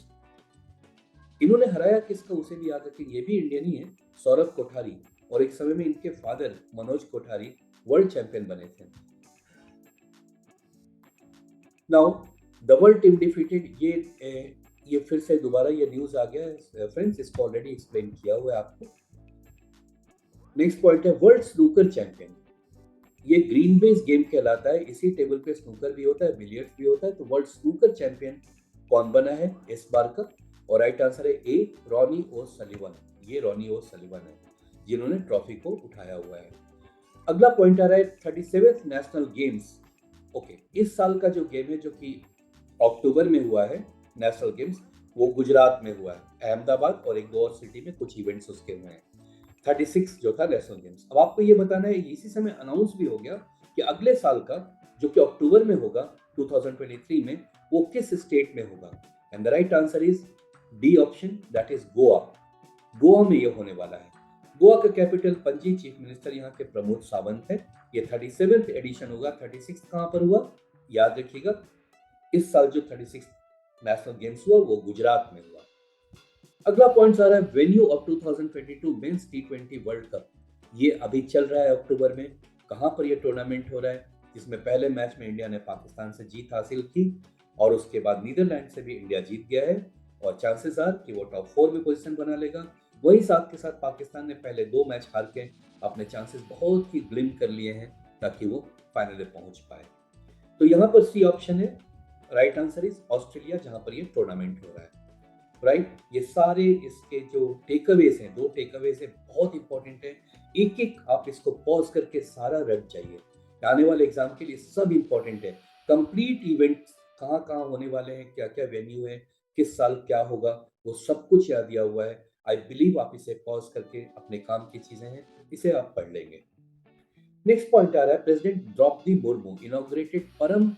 Speaker 1: इन्होंने हराया किसका उसे भी याद रखें, ये भी इंडियन ही है, सौरभ कोठारी। और एक समय में इनके father Manoj Kothari world champion बने थे। Now the world team defeated, ये फिर से दोबारा ये न्यूज आ गया है फ्रेंड्स, इसको ऑलरेडी एक्सप्लेन किया हुआ है आपको। नेक्स्ट पॉइंट है वर्ल्ड स्नूकर चैंपियन। ये ग्रीन बेस गेम कहलाता है, इसी टेबल पे स्नूकर भी होता है, बिलियर्ड्स भी होता है। तो वर्ल्ड स्नूकर चैंपियन कौन बना है इस बार का? और राइट आंसर है ए, रॉनी ओ सलीवन। ये रॉनी ओ सलीवन है जिन्होंने ट्रॉफी को उठाया हुआ है। अगला पॉइंट आ रहा है 37th नेशनल गेम्स। ओके, इस साल का जो गेम है जो कि अक्टूबर में हुआ है नेशनल गेम्स, वो गुजरात में हुआ है, अहमदाबाद और एक दो और सिटी में कुछ इवेंट्स उसके हुए हैं। 36 जो था नेशनल गेम्स। अब आपको ये बताना है, इसी समय अनाउंस भी हो गया कि अगले साल का जो कि अक्टूबर में होगा 2023 में, वो किस स्टेट में होगा। And the right answer is D option, that is Goa. Goa में ये होने वाला है। गोवा का कैपिटल पणजी, चीफ मिनिस्टर यहाँ के प्रमोद सावंत है। ये 37th एडिशन होगा। 36 कहाँ पर हुआ याद रखिएगा, इस साल जो 36 नेशनल गेम्स हुआ वो गुजरात में हुआ। अगला पॉइंट आ रहा है venue of 2022 men's T20 world cup. ये अभी चल रहा है अक्टूबर में। कहां पर ये टूर्नामेंट हो रहा है? जिसमें पहले मैच में इंडिया ने पाकिस्तान से जीत हासिल की और उसके बाद नीदरलैंड से भी इंडिया जीत गया है और चांसेस आर कि वो टॉप 4 में पोजीशन बना लेगा। वही साथ के साथ पाकिस्तान ने पहले 2 मैच हार के अपने चांसेस बहुत ही ग्लिम कर लिए हैं ताकि वो फाइनल में पहुंच पाए। तो यहाँ पर सी ऑप्शन है, राइट आंसर इज ऑस्ट्रेलिया, जहां पर ये टूर्नामेंट हो रहा है। राइट, ये सारे इसके जो टेकअवेज हैं, 2 टेकअवेज है, बहुत इंपॉर्टेंट है। एक एक आप इसको पॉज करके सारा रट जाइए, आने वाले एग्जाम के लिए सब इंपॉर्टेंट है। कंप्लीट इवेंट कहाँ कहाँ होने वाले हैं, क्या क्या वेन्यू है, किस साल क्या होगा, वो सब कुछ याद दिया हुआ है। आई बिलीव आप इसे पॉज करके, अपने काम की चीजें हैं, इसे आप पढ़ लेंगे। नेक्स्ट पॉइंट आ रहा है प्रेसिडेंट द्रौपदी मुर्मू इनॉग्रेटेड परम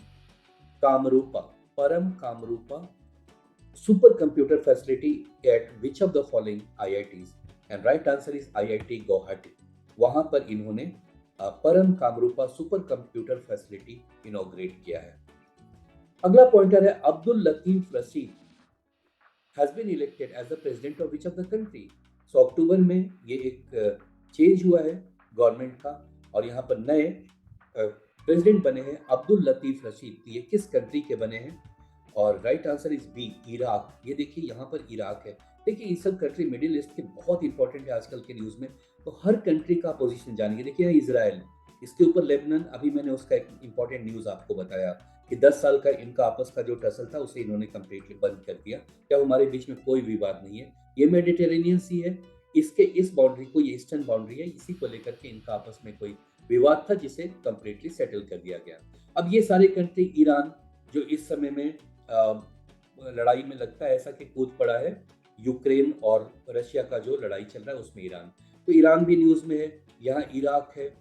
Speaker 1: Kamrupa supercomputer facility at which of the following IITs? And right answer is IIT Guwahati. वहां पर इन्होंने Param Kamrupa super computer facility inaugurate किया है। अगला पॉइंटर है Abdul Latif Rashid has been elected as the president of which of the country. So अक्टूबर में ये एक चेंज हुआ है गवर्नमेंट का और यहाँ पर नए प्रेसिडेंट बने हैं अब्दुल लतीफ रशीद। ये किस कंट्री के बने हैं? और right answer is B, Iraq. ये देखिए यहाँ पर इराक है। देखिए ये सब कंट्री मिडिल ईस्ट के बहुत इंपॉर्टेंट है आजकल के न्यूज़ में, तो हर कंट्री का पोजीशन जानेंगे। देखिए यहाँ इजराइल, इसके ऊपर लेबनान, अभी मैंने उसका एक इंपॉर्टेंट न्यूज़ आपको बताया कि 10 साल का इनका आपस का जो टसल था उसे इन्होंने कंप्लीटली बंद कर दिया। क्या हमारे बीच में कोई विवाद नहीं है, ये मेडिटेरेनियन सी है, इसके इस बाउंड्री को, ये ईस्टर्न बाउंड्री है, इसी को लेकर के इनका आपस में कोई विवाद था जिसे कंप्लीटली सेटल कर दिया गया। अब ये सारे कंट्री, ईरान जो इस समय में लड़ाई में लगता है ऐसा कि कूद पड़ा है, यूक्रेन और रशिया का जो लड़ाई चल रहा है उसमें ईरान, तो ईरान भी न्यूज़ में है। यहाँ इराक है,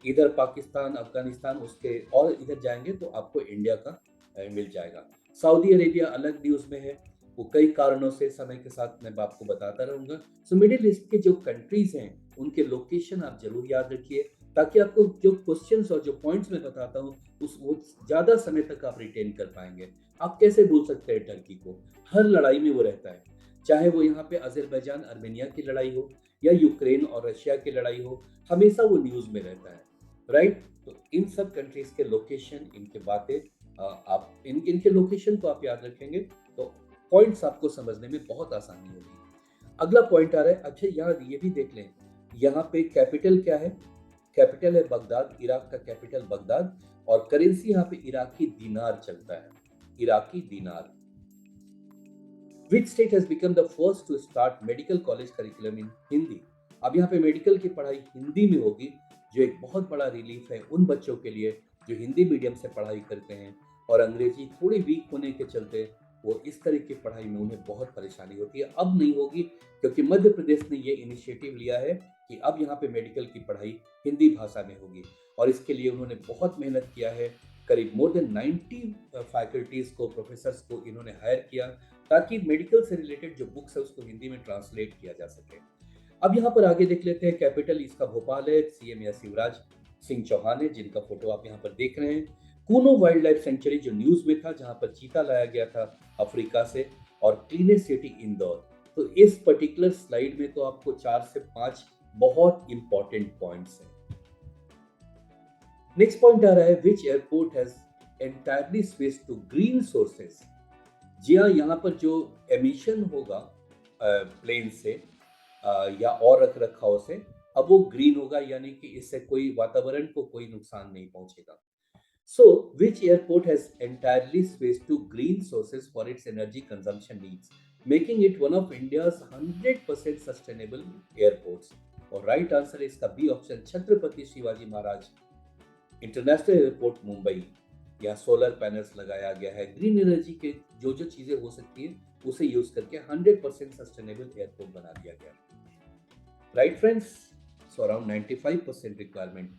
Speaker 1: इधर पाकिस्तान, अफगानिस्तान, उसके और इधर जाएंगे तो आपको इंडिया का मिल जाएगा। सऊदी अरेबिया अलग न्यूज़ में है, वो कई कारणों से, समय के साथ मैं आपको बताता रहूँगा। सो मिडिल ईस्ट के जो कंट्रीज़ हैं उनके लोकेशन आप जरूर याद रखिए, ताकि आपको जो क्वेश्चंस और जो पॉइंट्स मैं बताता हूँ उस वो ज़्यादा समय तक आप रिटेन कर पाएंगे। आप कैसे भूल सकते हैं टर्की को, हर लड़ाई में वो रहता है, चाहे वो यहाँ पे अजरबैजान आर्मेनिया की लड़ाई हो या यूक्रेन और रशिया की लड़ाई हो, हमेशा वो न्यूज़ में रहता है, राइट। तो इन सब कंट्रीज के लोकेशन, इनके बातें, आप इनके लोकेशन को आप याद रखेंगे तो पॉइंट्स आपको समझने में बहुत आसानी होगी। अगला पॉइंट आ रहा है, अच्छा यहाँ ये भी देख लें, यहाँ पे कैपिटल क्या है, कैपिटल है बगदाद, इराक का कैपिटल बगदाद, और करेंसी यहाँ पे इराकी दीनार चलता है, इराकी दीनार। Which state has become the first to start medical college curriculum in Hindi? अब यहाँ पे मेडिकल की पढ़ाई हिंदी में होगी, जो एक बहुत बड़ा रिलीफ है उन बच्चों के लिए जो हिंदी मीडियम से पढ़ाई करते हैं और अंग्रेजी थोड़ी वीक होने के चलते वो इस तरह की पढ़ाई में उन्हें बहुत परेशानी होती है। अब नहीं होगी, क्योंकि मध्य प्रदेश ने ये इनिशिएटिव लिया है कि अब यहाँ पे मेडिकल की पढ़ाई हिंदी भाषा में होगी, और इसके लिए उन्होंने बहुत मेहनत किया है। करीब मोर देन 90 फैकल्टीज को, प्रोफेसर्स को इन्होंने हायर किया, ताकि मेडिकल से रिलेटेड जो बुक्स है उसको हिंदी में ट्रांसलेट किया जा सके। अब यहाँ पर आगे देख लेते हैं, कैपिटल इसका भोपाल है, सीएम या शिवराज सिंह चौहान है, जिनका फोटो आप यहाँ पर देख रहे हैं। कूनो वाइल्ड लाइफ सेंचुरी जो न्यूज में था, जहाँ पर चीता लाया गया था अफ्रीका से, और क्लीनेस्ट सिटी इंदौर। तो इस पर्टिकुलर स्लाइड में तो आपको 4 से 5 बहुत इंपॉर्टेंट पॉइंट्स हैं। नेक्स्ट पॉइंट आ रहा है, which airport has entirely switch to green sources. जी हाँ, यहाँ पर जो एमिशन होगा प्लेन से या और रख रखाव से, अब वो ग्रीन होगा, यानी कि इससे कोई वातावरण को कोई नुकसान नहीं पहुंचेगा। So which airport has entirely switched to green sources for its energy consumption needs, making it one of India's 100% sustainable airports. और राइट आंसर है इसका B option, Chhatrapati Shivaji Maharaj international airport Mumbai. यहाँ सोलर पैनल्स लगाया गया है, ग्रीन एनर्जी के जो जो चीजें हो सकती है उसे यूज करके 100% सस्टेनेबल एयरपोर्ट बना दिया गया, right friends. So around 95% requirement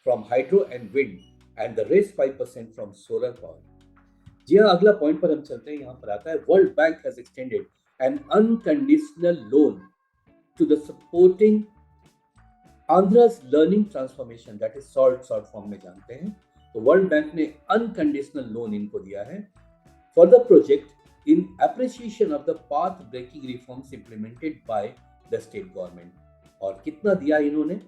Speaker 1: from hydro and wind and the rest 5% from solar power. जी हाँ, अगला पॉइंट पर हम चलते हैं। यहाँ पर आता है, world bank has extended an unconditional loan to the supporting Andhra's learning transformation, that is short form में जानते हैं। तो वर्ल्ड बैंक ने अनकंडीशनल लोन इनको दिया है for the project in appreciation of the path breaking reforms implemented by the state government. और कितना दिया इन्होंने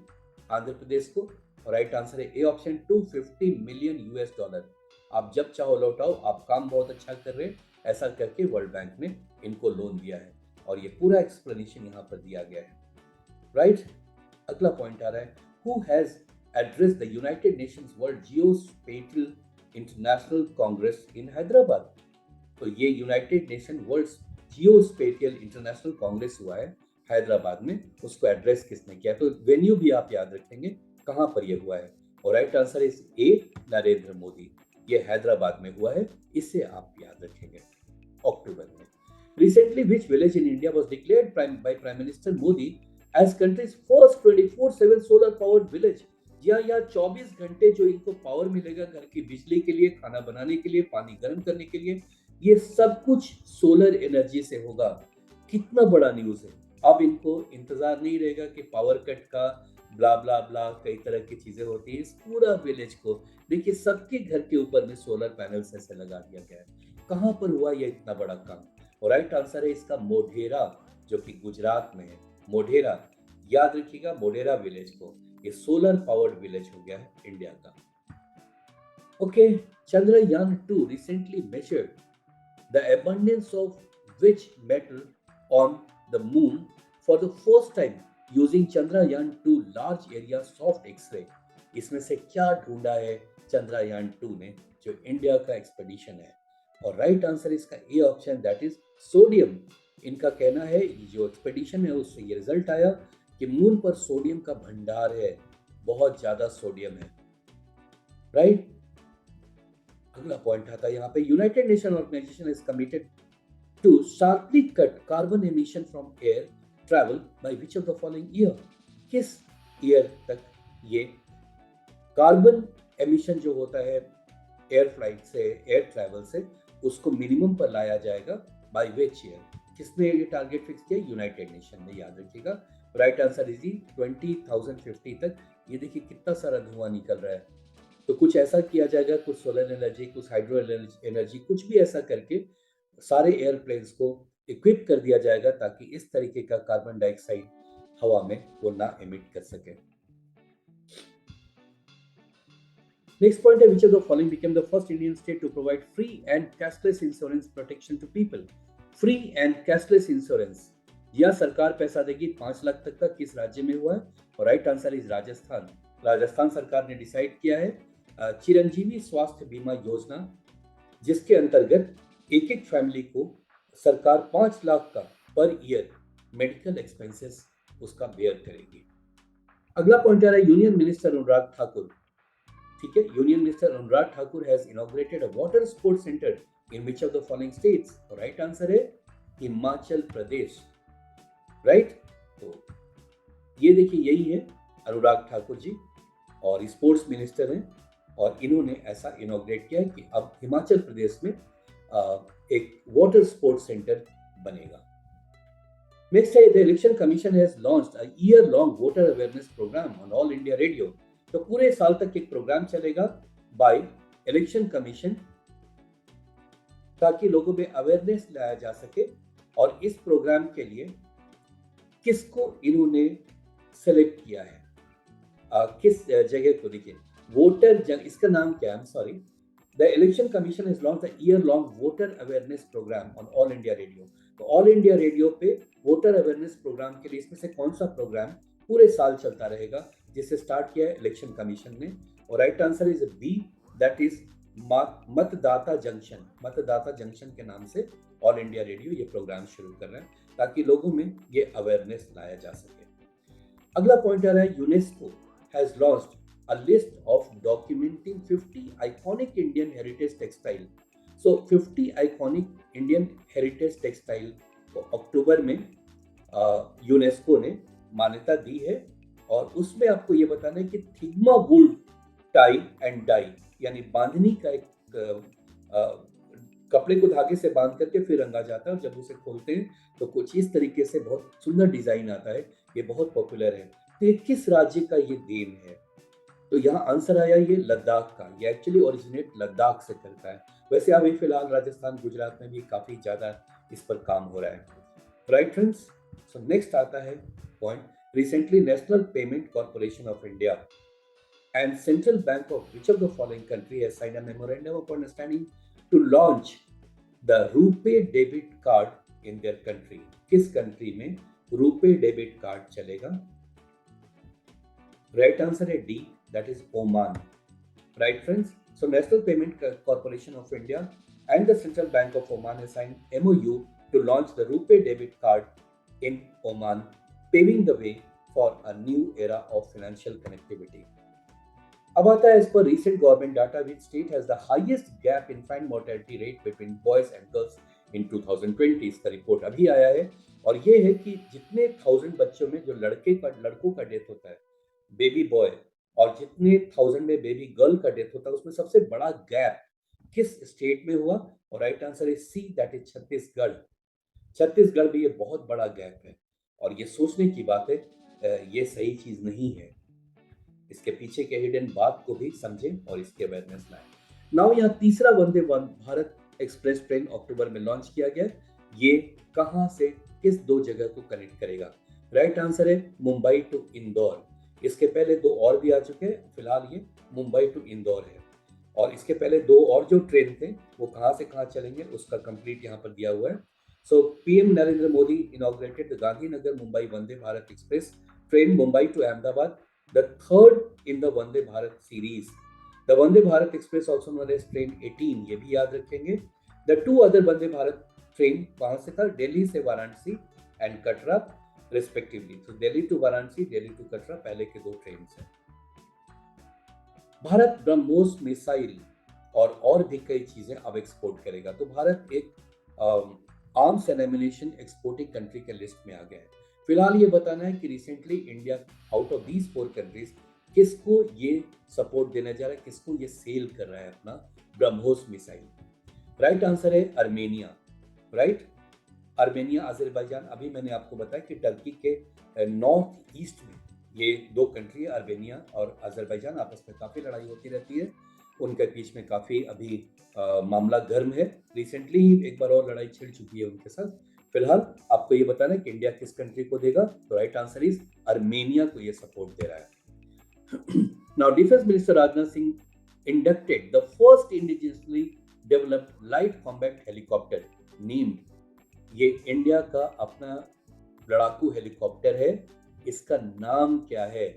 Speaker 1: आंध्र प्रदेश को? राइट आंसर है A option, 250 million US dollar. आप जब चाहो लौटाओ, आप काम बहुत अच्छा कर रहे हैं, ऐसा करके वर्ल्ड बैंक ने इनको लोन दिया है, और ये पूरा एक्सप्लेनेशन यहाँ पर दिया गया है, राइट। अगला पॉइंट आ रहा है, who has addressed the United Nations world geospatial international congress in Hyderabad. तो ये United Nation world geospatial international congress हुआ है हैदराबाद में, उसको एड्रेस किसने किया? तो वेन्यू भी आप याद रखेंगे कहां पर यह हुआ है, और राइट आंसर इज ए, नरेंद्र मोदी। ये हैदराबाद में हुआ है, इसे आप याद रखेंगे, अक्टूबर में। Recently, which village in India was declared by Prime Minister Modi as country's first 24/7 solar powered village? जी हाँ, यहाँ 24 घंटे जो इनको पावर मिलेगा घर की बिजली के लिए, खाना बनाने के लिए, पानी गर्म करने के लिए, ये सब कुछ सोलर एनर्जी से होगा। कितना बड़ा न्यूज है। अब इनको इंतजार नहीं रहेगा कि पावर कट का ब्ला ब्ला ब्ला, कई तरह की चीजें होती है। इस पूरा विलेज को देखिए, सबके घर के ऊपर में सोलर पैनल्स ऐसे लगा दिया गया है। कहाँ पर हुआ ये इतना बड़ा काम? और राइट आंसर है इसका मोढेरा, जो कि गुजरात में है। मोढेरा, याद रखिएगा मोढेरा विलेज को, ये सोलर पावर्ड विलेज हो गया है इंडिया का। Okay, Chandrayaan 2 recently measured the abundance of which metal on the moon for the first time using Chandrayaan-2 large area soft X-ray। इसमें से क्या ढूंढा है चंद्रयान 2 ने जो इंडिया का एक्सपेडिशन है? और राइट आंसर इसका A option, that is sodium. इनका कहना है ये जो एक्सपेडिशन है उससे ये रिजल्ट आया कि मून पर सोडियम का भंडार है, बहुत ज्यादा सोडियम है। राइट, अगला पॉइंट आता है यहाँ पे, United Nation organisation is committed to sharply cut carbon emission from air travel by which of the following year? किस ईयर तक ये कार्बन एमिशन जो होता है एयर फ्लाइट से, एयर ट्रैवल से, उसको मिनिमम पर लाया जाएगा? By which year? किसने ये टारगेट फिक्स किया? यूनाइटेड नेशन ने, याद रखिएगा। राइट आंसर इज 2050 तक। ये देखिए कितना सारा धुआं निकल रहा है, तो कुछ ऐसा किया जाएगा, कुछ सोलर एनर्जी, कुछ हाइड्रो एनर्जी, कुछ भी ऐसा करके सारे एयरप्लेन्स को इक्विप कर दिया जाएगा ताकि इस तरीके का कार्बन डाइऑक्साइड हवा में वो ना एमिट कर सके। नेक्स्ट पॉइंट है, which of the following became the first Indian state to provide free and cashless insurance protection to people? Free and cashless insurance, यह सरकार पैसा देगी 5 लाख तक का, किस राज्य में हुआ है? और right answer is Rajasthan. Rajasthan सरकार ने डिसाइड किया है चिरंजीवी स्वास्थ्य बीमा योजना, जिसके अंतर्गत एक एक फैमिली को सरकार 5 लाख का पर ईयर मेडिकल एक्सपेंसेस उसका बेयर करेगी। अगला पॉइंट आ रहा है, यूनियन मिनिस्टर अनुराग ठाकुर, ठीक है, union minister Anurag Thakur has inaugurated a water sports centre in which of the following states? तो राइट आंसर है हिमाचल प्रदेश। राइट, तो ये देखिए यही है अनुराग ठाकुर जी, और स्पोर्ट्स मिनिस्टर हैं, और इन्होंने ऐसा इनॉग्रेट किया है कि अब हिमाचल प्रदेश में एक वाटर स्पोर्ट्स सेंटर बनेगा। नेक्स्ट है, the Election Commission has launched a year long voter awareness programme on All India Radio. तो पूरे साल तक एक प्रोग्राम चलेगा बाय इलेक्शन कमीशन ताकि लोगों में अवेयरनेस लाया जा सके। और इस प्रोग्राम के लिए किसको इन्होंने सेलेक्ट किया है, किस जगह को? देखिए वोटर इसका नाम क्या है? Sorry, the Election Commission has launched the year long voter awareness programme on All India Radio. तो ऑल इंडिया रेडियो पे वोटर अवेयरनेस प्रोग्राम के लिए इसमें से कौन सा प्रोग्राम पूरे साल चलता रहेगा, जिसे स्टार्ट किया है इलेक्शन कमीशन ने? और right answer is B, that is Matdata junction. Matdata junction के नाम से ऑल इंडिया रेडियो ये प्रोग्राम शुरू कर रहे हैं ताकि लोगों में ये अवेयरनेस लाया जा सके। अगला पॉइंट आ रहा है, UNESCO has launched a list of documenting 50 iconic Indian heritage textile। So 50 iconic Indian heritage textile को अक्टूबर में यूनेस्को ने मान्यता दी है, और उसमें आपको ये बताना है कि थिग्मा वुल टाई एंड डाई, यानी बांधनी का एक कपड़े को धागे से बांध करके फिर रंगा जाता है, और जब उसे खोलते हैं तो कुछ इस तरीके से बहुत सुंदर डिजाइन आता है, ये बहुत पॉपुलर है। तो ये किस राज्य का ये देन है? तो यहाँ आंसर आया ये लद्दाख का। ये एक्चुअली ओरिजिनेट लद्दाख से करता है। वैसे अभी फिलहाल राजस्थान, गुजरात में भी काफी ज्यादा इस पर काम हो रहा है। राइट फ्रेंड्स, सो नेक्स्ट आता है point, recently National Payment Corporation of India and central bank of which of the following country has signed a memorandum of understanding to launch the RuPay debit card in their country? किस country में RuPay debit card चलेगा? Right answer है D, that is Oman. Right friends, so National Payment Corporation of India and the Central Bank of Oman has signed MOU to launch the RuPay debit card in Oman, paving the way for a new era of financial connectivity. अब आता है, as per recent government data, which state has the highest gap in infant mortality rate between boys and girls in 2020? इसका report अभी आया है, और ये है कि जितने 1000 बच्चों में जो लड़कों का डेथ होता है, बेबी बॉय, और जितने 1000 में बेबी गर्ल का डेथ होता है, उसमें सबसे बड़ा गैप किस स्टेट में हुआ? और राइट आंसर है सी, दैट इज छत्तीसगढ़। छत्तीसगढ़ में ये बहुत बड़ा गैप है, और ये सोचने की बात है, ये सही चीज नहीं है। इसके पीछे के हिडन बात को भी समझें और इसके अवेयरनेस लाएं। नाउ यहाँ तीसरा वंदे भारत एक्सप्रेस ट्रेन अक्टूबर में लॉन्च किया गया। ये कहाँ से किस 2 जगह को कनेक्ट करेगा? राइट आंसर है मुंबई टू इंदौर। इसके पहले 2 और भी आ चुके हैं, फिलहाल ये मुंबई टू इंदौर है। और इसके पहले 2 और जो ट्रेन थे वो कहाँ से कहाँ चलेंगे उसका कंप्लीट यहाँ पर दिया हुआ है। So PM Narendra Modi inaugurated the Gandhinagar Mumbai Vande Bharat express train Mumbai to Ahmedabad, the third in the Vande Bharat series. The Vande Bharat express also known as train 18, ये भी याद रखेंगे। द 2 अदर वंदे भारत ट्रेन कहाँ से था, दिल्ली से वाराणसी एंड कटरा रिस्पेक्टिवली। तो दिल्ली टू वाराणसी, दिल्ली टू कटरा पहले के 2 ट्रेन हैं। भारत ब्रह्मोस मिसाइल और भी कई चीजें अब एक्सपोर्ट करेगा। तो भारत एक arms and ammunition exporting country के लिस्ट में आ गया है। फिलहाल ये बताना है कि recently India out of these 4 countries किसको ये सपोर्ट देने जा रहा है, किसको ये सेल कर रहा है अपना ब्रह्मोस मिसाइल। राइट आंसर है अर्मेनिया। Right, Armenia, Azerbaijan. अभी मैंने आपको बताया कि टर्की के नॉर्थ ईस्ट में ये 2 कंट्री अर्मेनिया और अजरबैजान, आपस में काफ़ी लड़ाई होती रहती है, उनके बीच में काफ़ी अभी मामला गर्म है। रिसेंटली ही एक बार और लड़ाई छिड़ चुकी है उनके साथ। फिलहाल आपको ये बताना है कि इंडिया किस कंट्री को देगा, तो राइट आंसर इज अर्मेनिया को ये सपोर्ट दे रहा है। Now defence minister Rajnath Singh inducted the first indigenously developed light combat helicopter नीम। ये इंडिया का अपना लड़ाकू हेलीकॉप्टर है, इसका नाम क्या है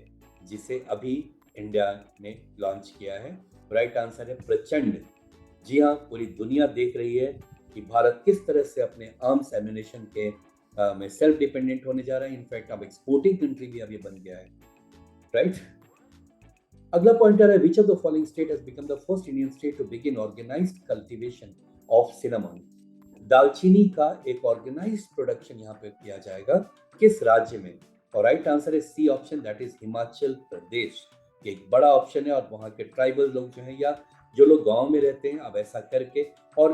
Speaker 1: जिसे अभी इंडिया ने लॉन्च किया है? राइट आंसर है प्रचंड। जी हाँ, पूरी दुनिया देख रही है कि भारत किस तरह से अपने आर्म्स एम्युनिशन के में सेल्फ डिपेंडेंट होने जा रहा है। इनफैक्ट अब एक्सपोर्टिंग कंट्री भी अब ये बन गया है। राइट, अगला पॉइंटर है which of the following state has become the first Indian state to begin organised cultivation of cinnamon. दालचीनी का एक ऑर्गेनाइज्ड प्रोडक्शन यहाँ पे किया जाएगा, किस राज्य में? और राइट आंसर है C option, that is Himachal Pradesh. ये एक बड़ा ऑप्शन है और वहाँ के ट्राइबल लोग जो हैं या जो लोग गांव में रहते हैं अब ऐसा करके, और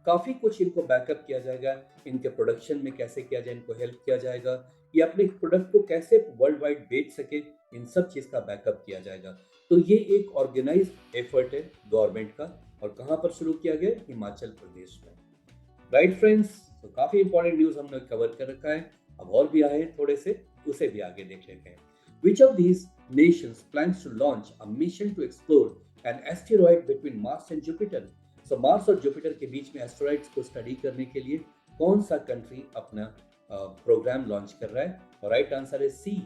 Speaker 1: काफी कुछ इनको बैकअप किया जाएगा, इनके प्रोडक्शन में कैसे किया जाए, इनको हेल्प किया जाएगा, ये अपने प्रोडक्ट को कैसे वर्ल्ड वाइड बेच सके, इन सब चीज का बैकअप किया जाएगा। तो ये एक ऑर्गेनाइज्ड एफर्ट है गवर्नमेंट का, और कहाँ पर शुरू किया गया? हिमाचल प्रदेश में। राइट फ्रेंड्स, तो काफी इंपॉर्टेंट न्यूज हमने कवर कर रखा है, अब और भी आए हैं थोड़े से, उसे भी आगे देख लेते हैं। Which of these nations plans to launch a mission to explore an asteroid between Mars and Jupiter? So Mars और जुपिटर के बीच में एस्टेरॉइड्स को स्टडी करने के लिए कौन सा कंट्री अपना प्रोग्राम लॉन्च कर रहा है? और राइट आंसर है सी,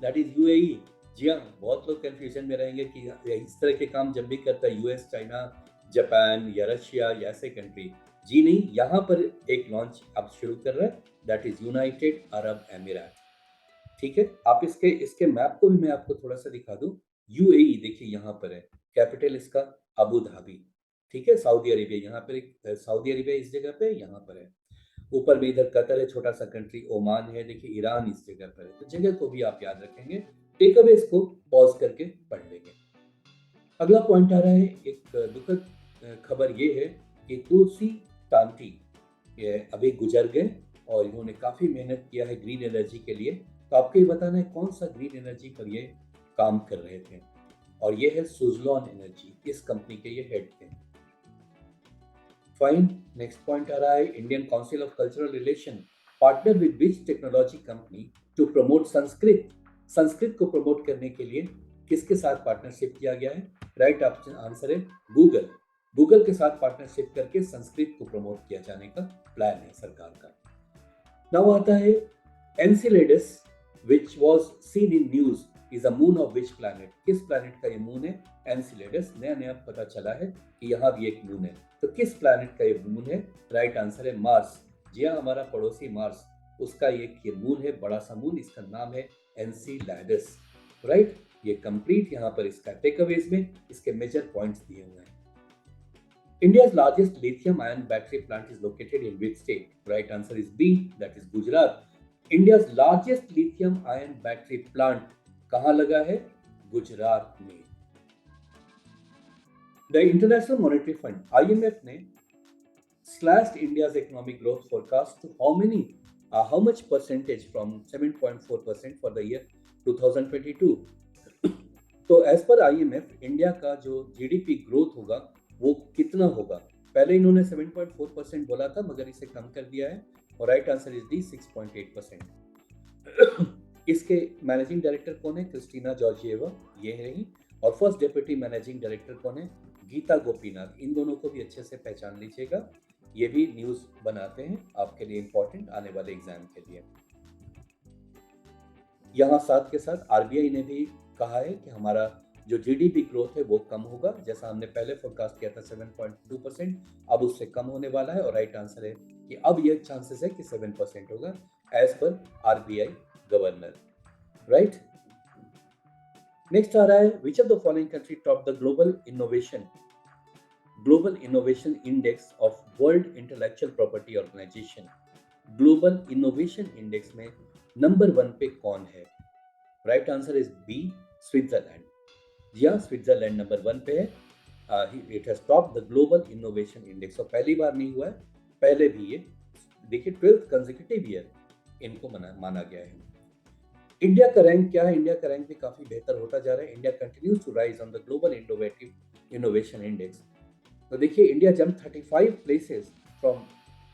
Speaker 1: दैट इज यूएई। जी हाँ, बहुत लोग कंफ्यूजन में रहेंगे कि इस तरह के काम जब भी करता है यूएस, चाइना, जापान या रशिया या ऐसे कंट्री। जी नहीं, यहाँ पर एक लॉन्च अब शुरू कर रहा है, that is United Arab emirate. ठीक है, आप इसके मैप को भी मैं आपको थोड़ा सा दिखा दूं। यूएई देखिए यहाँ पर है, कैपिटल इसका अबू धाबी। ठीक है, सऊदी अरेबिया यहाँ पर एक, सऊदी अरेबिया इस जगह पे यहाँ पर है। ऊपर में इधर कतर है, छोटा सा कंट्री ओमान है, देखिए ईरान इस जगह पर है। तो जगह को भी आप याद रखेंगे, टेक अवे इसको पॉज करके पढ़ लेंगे। अगला पॉइंट आ रहा है, एक दुखद खबर ये है कि तुलसी तांती ये अभी गुजर गए और इन्होंने काफी मेहनत किया है ग्रीन एनर्जी के लिए। तो आपको ये बताना है कौन सा ग्रीन एनर्जी पर ये काम कर रहे थे, और ये है सुजलॉन एनर्जी, इस कंपनी के ये हेड थे। फाइन, नेक्स्ट पॉइंट आ रहा है, Indian Council of Cultural Relation partner with which technology company to promote Sanskrit. Sanskrit को प्रमोट करने के लिए किसके साथ पार्टनरशिप किया गया है? राइट आंसर है गूगल। गूगल के साथ पार्टनरशिप करके संस्कृत को प्रमोट किया जाने का प्लान है सरकार का। नाउ आता है एनसिलेडस which was seen in news is a moon of which planet? किस प्लैनेट का ये मून है? एनसिलेडस। नया नया पता चला है कि यहाँ भी एक मून है, तो किस प्लैनेट का ये मून है? राइट आंसर है मार्स। जी हाँ, हमारा पड़ोसी मार्स, उसका ये मून है, बड़ा सा मून, इसका नाम है एनसिलेडस। राइट, ये कंप्लीट यहाँ पर इसका टेकअवेज में इसके मेजर पॉइंट्स दिए हुए हैं। India's largest lithium-ion battery plant is located in which state? Right answer is B, that is Gujarat. India's largest lithium-ion battery plant कहाँ लगा है? गुजरात में। The International Monetary Fund (IMF) ने slashed India's economic growth forecast to how much percentage from 7.4% for the year 2022? तो as per IMF India का जो GDP growth होगा वो कितना होगा? पहले इन्होंने 7.4% बोला था, मगर इसे कम कर दिया है, और राइट आंसर इज डी 6.8%। इसके मैनेजिंग डायरेक्टर कौन है? क्रिस्टीना जॉर्जिएवा, ये है ही। और फर्स्ट डेप्यूटी मैनेजिंग डायरेक्टर कौन है? गीता गोपीनाथ, इन दोनों को भी अच्छे से पहचान लीजिएगा। ये भी न्यूज़ बनाते हैं आपके लिए इम्पोर्टेंट आने वाले एग्जाम के लिए। यहाँ साथ के साथ आरबीआई ने भी कहा है कि हमारा जो जीडीपी ग्रोथ है वो कम होगा, जैसा हमने पहले फोरकास्ट किया था 7.2%, अब उससे कम होने वाला है। और राइट आंसर है कि अब ये चांसेस है कि 7% होगा एज पर आरबीआई गवर्नर। राइट, नेक्स्ट आ रहा है, which of the following country top the global innovation index of world intellectual property organisation. Global innovation index में नंबर 1 पे कौन है? Right answer is B, Switzerland. जी हाँ, स्विट्जरलैंड नंबर 1 पे है। It has top the global innovation index. और पहली बार नहीं हुआ है, पहले भी ये देखिए 12th कंसेक्यूटिव ईयर इनको माना गया है। इंडिया का रैंक क्या है? इंडिया का रैंक भी काफी बेहतर होता जा रहा है। India continues to rise on the global innovation index. तो देखिए India jump 35 places from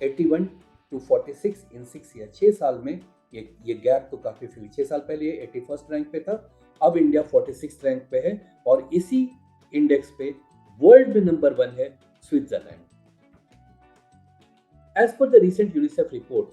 Speaker 1: 81 to 46 in 6 year. 6 साल में ये गैप तो काफी फिल। 6 साल पहले ये 81st रैंक पे था, अब इंडिया 46 रैंक पे है। और इसी इंडेक्स पे वर्ल्ड में नंबर 1 है Switzerland. As per the recent UNICEF report,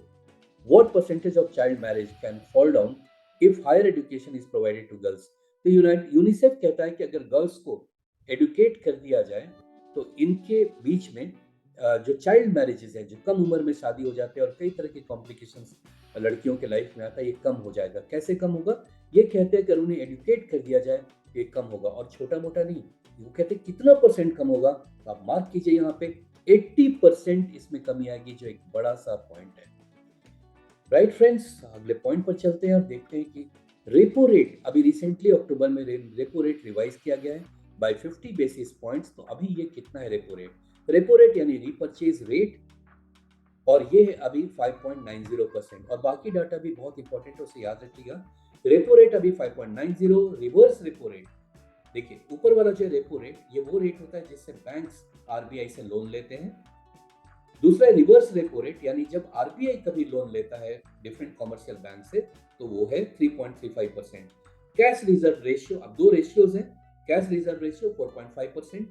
Speaker 1: what percentage of child marriage can fall down if higher education is provided to girls. तो यूनिसेफ कहता है कि अगर गर्ल्स को एडुकेट कर दिया जाए तो इनके बीच में जो चाइल्ड मैरिजेस है, जो कम उम्र में शादी हो जाते हैं और कई तरह के कॉम्प्लिकेशंस लड़कियों के लाइफ में आता है, ये कम हो जाएगा। कैसे कम होगा? ये कहते हैं अगर उन्हें एडुकेट कर दिया जाए ये कम होगा। और छोटा मोटा नहीं, वो कहते हैं कितना परसेंट कम होगा? तो आप मार्क कीजिए यहाँ पे 80% इसमें कमी आएगी, जो एक बड़ा सा पॉइंट है। राइट फ्रेंड्स, अगले पॉइंट पर चलते हैं और देखते हैं कि रेपो रेट अभी रिसेंटली अक्टूबर में रेपो रेट रिवाइज किया गया है बाय 50 बेसिस पॉइंट्स। तो अभी ये कितना है रेपो रेट? रेपो रेट यानी रीपर्चेज रेट, और ये है अभी 5.90%। और बाकी डाटा भी बहुत इंपॉर्टेंट है, उसे याद रखिएगा। रेपो रेट अभी 5.90। रिवर्स रेपो रेट, देखिए ऊपर वाला जो रेपो रेट, ये वो रेट होता है जिससे बैंक्स आरबीआई से लोन लेते हैं। दूसरा है रिवर्स रेपो रेट, यानी जब आरबीआई कभी लोन लेता है डिफरेंट कॉमर्शियल बैंक से, तो वो है 3.35%। कैश रिजर्व रेशियो, अब दो रेशियोज हैं, कैश रिजर्व रेशियो 4.5%।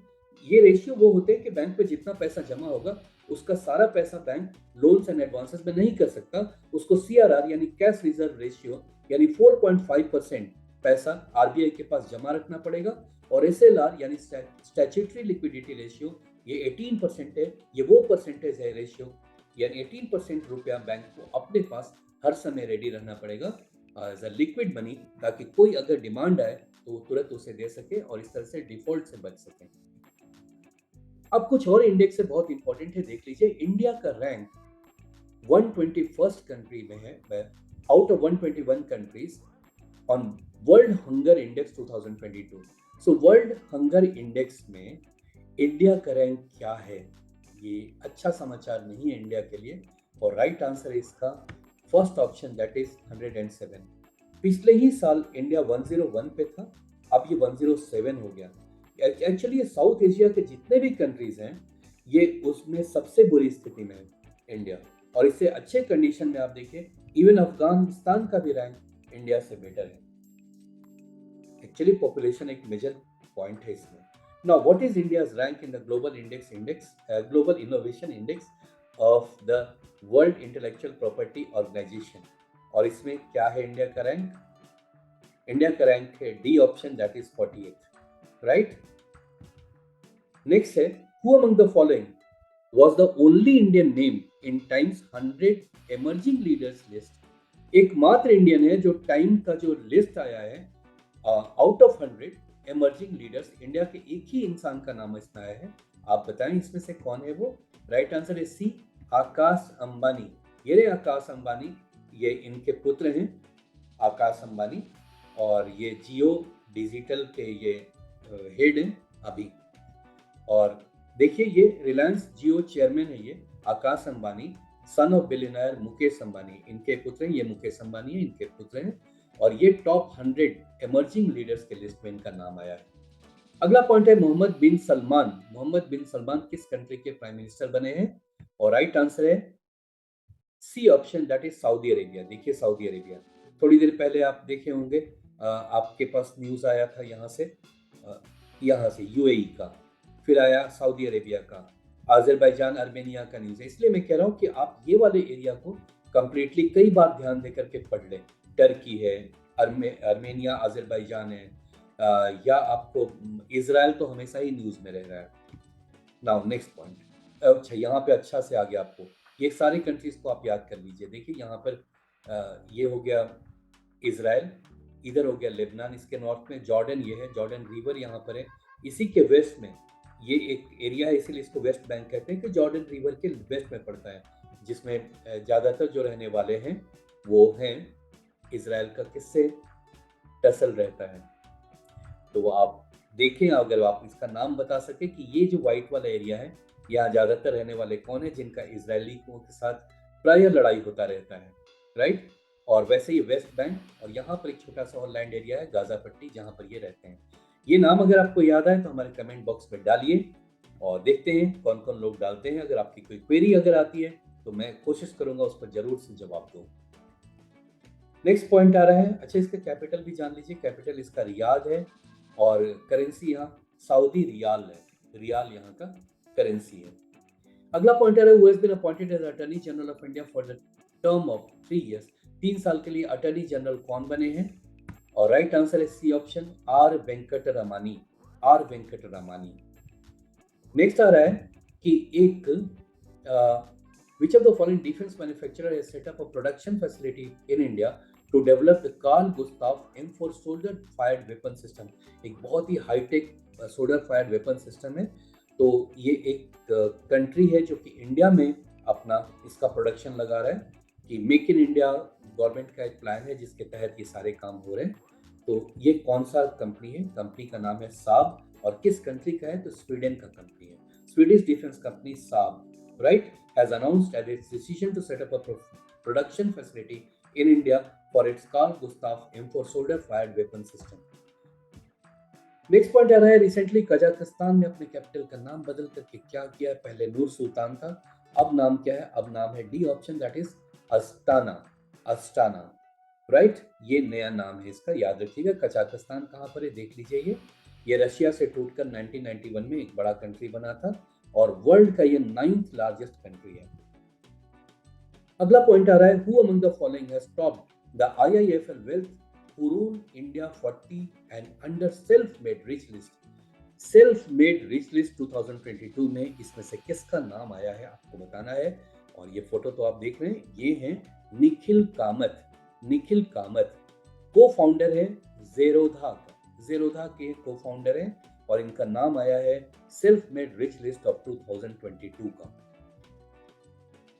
Speaker 1: ये रेशियो वो होते हैं कि बैंक पे जितना पैसा जमा होगा उसका सारा पैसा बैंक लोन्स एंड एडवांसेस में नहीं कर सकता, उसको सीआरआर यानी कैश रिजर्व रेशियो यानी 4.5% पैसा आरबीआई के पास जमा रखना पड़ेगा। और एसएलआर यानी स्टैट्यूटरी लिक्विडिटी रेशियो, ये 18% है। ये वो परसेंटेज है रेशियो, यानी 18% रुपया बैंक को अपने पास हर समय रेडी रहना पड़ेगा एज अ लिक्विड मनी, ताकि कोई अगर डिमांड आए तो वो तुरंत उसे दे सके और इस तरह से डिफॉल्ट से बच सके। अब कुछ और इंडेक्स से बहुत इंपॉर्टेंट है, देख लीजिए। इंडिया का रैंक 121st कंट्री में है out of 121 countries on world hunger index 2022। So world hunger index में इंडिया का रैंक क्या है? ये अच्छा समाचार नहीं है इंडिया के लिए। और राइट आंसर है इसका फर्स्ट ऑप्शन, दैट इज 107। पिछले ही साल इंडिया 101 पे था, अब ये 107 हो गया। एक्चुअली ये साउथ एशिया के जितने भी कंट्रीज हैं, ये उसमें सबसे बुरी स्थिति में है इंडिया। और इससे अच्छे कंडीशन में आप देखिए, इवन अफगानिस्तान का भी रैंक इंडिया से बेटर है। एक्चुअली पॉपुलेशन एक मेजर पॉइंट है इसमें। Now, what is India's rank in the global innovation index of the World Intellectual Property Organization? और इसमें क्या है इंडिया का रैंक? इंडिया का रैंक है D option, that is 48। Right, next है, who among the following was the only Indian name in Times 100 emerging leaders list? एकमात्र Indian है जो टाइम का जो लिस्ट आया है out of 100 emerging leaders, India के एक ही इंसान का नाम इसमें आया है। आप बताएं इसमें से कौन है वो? राइट आंसर है सी, आकाश अंबानी। ये रहे आकाश अंबानी, ये इनके पुत्र हैं आकाश अंबानी, और ये जियो डिजिटल के ये हेड हैं अभी। और देखिए ये रिलायंस जियो चेयरमैन है ये Akash Ambani, son of billionaire Mukesh Ambani, इनके पुत्र हैं। ये मुकेश अंबानी है, इनके पुत्र हैं। और ये टॉप 100 इमर्जिंग लीडर्स के लिस्ट में इनका नाम आया है। अगला पॉइंट है मोहम्मद बिन सलमान। मोहम्मद बिन सलमान किस कंट्री के प्राइम मिनिस्टर बने हैं? और राइट आंसर है C option, that is Saudi Arabia. देखिए सऊदी अरेबिया, थोड़ी देर पहले आप देखे होंगे, आपके पास न्यूज आया था यहाँ से यूएई का। फिर आया सऊदी अरेबिया का, अजरबैजान आर्मेनिया का न्यूज़ है। इसलिए मैं कह रहा हूँ कि आप ये वाले एरिया को कंप्लीटली कई बार ध्यान देकर के पढ़ लें। टर्की है, आर्मेनिया, अजरबैजान है, या आपको इज़राइल तो हमेशा ही न्यूज़ में रह रहा है। नाउ नेक्स्ट पॉइंट, अच्छा यहाँ पे अच्छा से आ गया आपको, ये सारी कंट्रीज को आप याद कर लीजिए। देखिए यहाँ पर ये हो गया इज़राइल, इधर हो गया लेबनान, इसके नॉर्थ में जॉर्डन, ये है जॉर्डन रिवर यहाँ पर है। इसी के वेस्ट में ये एक एरिया है, इसीलिए इसको वेस्ट बैंक कहते हैं कि जॉर्डन रिवर के वेस्ट में पड़ता है, जिसमें ज़्यादातर जो रहने वाले हैं वो हैं इज़राइल का किससे टसल रहता है। तो वो आप देखें, अगर आप इसका नाम बता सके कि ये जो व्हाइट वाला एरिया है, यहाँ ज़्यादातर रहने वाले कौन है जिनका इजरायलियों के साथ प्राय लड़ाई होता रहता है, राइट। और वैसे ही वेस्ट बैंक, और यहाँ पर एक छोटा सा और लैंड एरिया है गाजा पट्टी, जहाँ पर ये रहते हैं। ये नाम अगर आपको याद आए तो हमारे कमेंट बॉक्स में डालिए और देखते हैं कौन कौन लोग डालते हैं। अगर आपकी कोई क्वेरी अगर आती है तो मैं कोशिश करूंगा उस पर जरूर से जवाब दूं। नेक्स्ट पॉइंट आ रहा है, अच्छा इसका कैपिटल भी जान लीजिए। कैपिटल इसका रियाद है और करेंसी यहाँ सऊदी रियाल है, रियाल यहाँ का करेंसी है। अगला पॉइंट आ रहा है, who has been appointed as attorney general of India for the term of 3 years. 3 साल के लिए अटॉर्नी जनरल कौन बने हैं? और राइट आंसर है C option, R Venkataramani, R Venkataramani. Next आ रहा है कि एक which of the following defense manufacturer has set up a production facility in India to develop the Carl Gustav M4 soldier fired weapon system। एक बहुत ही high tech shoulder fired weapon system है। तो ये एक कंट्री है जो कि इंडिया में अपना इसका प्रोडक्शन लगा रहा है, कि मेक इन इंडिया गवर्नमेंट का एक प्लान है जिसके तहत ये सारे काम हो रहे हैं। तो ये कौन सा कंपनी है? कंपनी का नाम है साब, और किस कंट्री का है? तो स्वीडन का कंपनी है, स्वीडिश डिफेंस कंपनी साब, right, has announced at its decision to set up a production facility in India for its Carl Gustav M4 soldier fired weapon system। Next point आ रहा है, recently Kazakhstan ने अपने capital का नाम बदल करके क्या किया? पहले नूर सुल्तान था, अब नाम क्या है? अब नाम है D option, that is Astana, Astana, right. ये नया नाम है इसका, याद रखिएगा। कजाकिस्तान कहाँ पर है देख लीजिए। ये रशिया से टूटकर 1991 में एक बड़ा कंट्री बना था और वर्ल्ड का ये 9th लार्जेस्ट कंट्री है। अगला पॉइंट आ रहा है, who among the following has topped the IIFL wealth who rule India 40 and under self-made rich list। self-made rich list 2022 में इसमें से किसका नाम आया है आपको बताना है। और ये फोटो तो आप देख रहे हैं, ये हैं निखिल कामत। निखिल कामत को फाउंडर है जेरोधा का, जेरोधा के को फाउंडर है, और इनका नाम आया है self made rich list of 2022 का।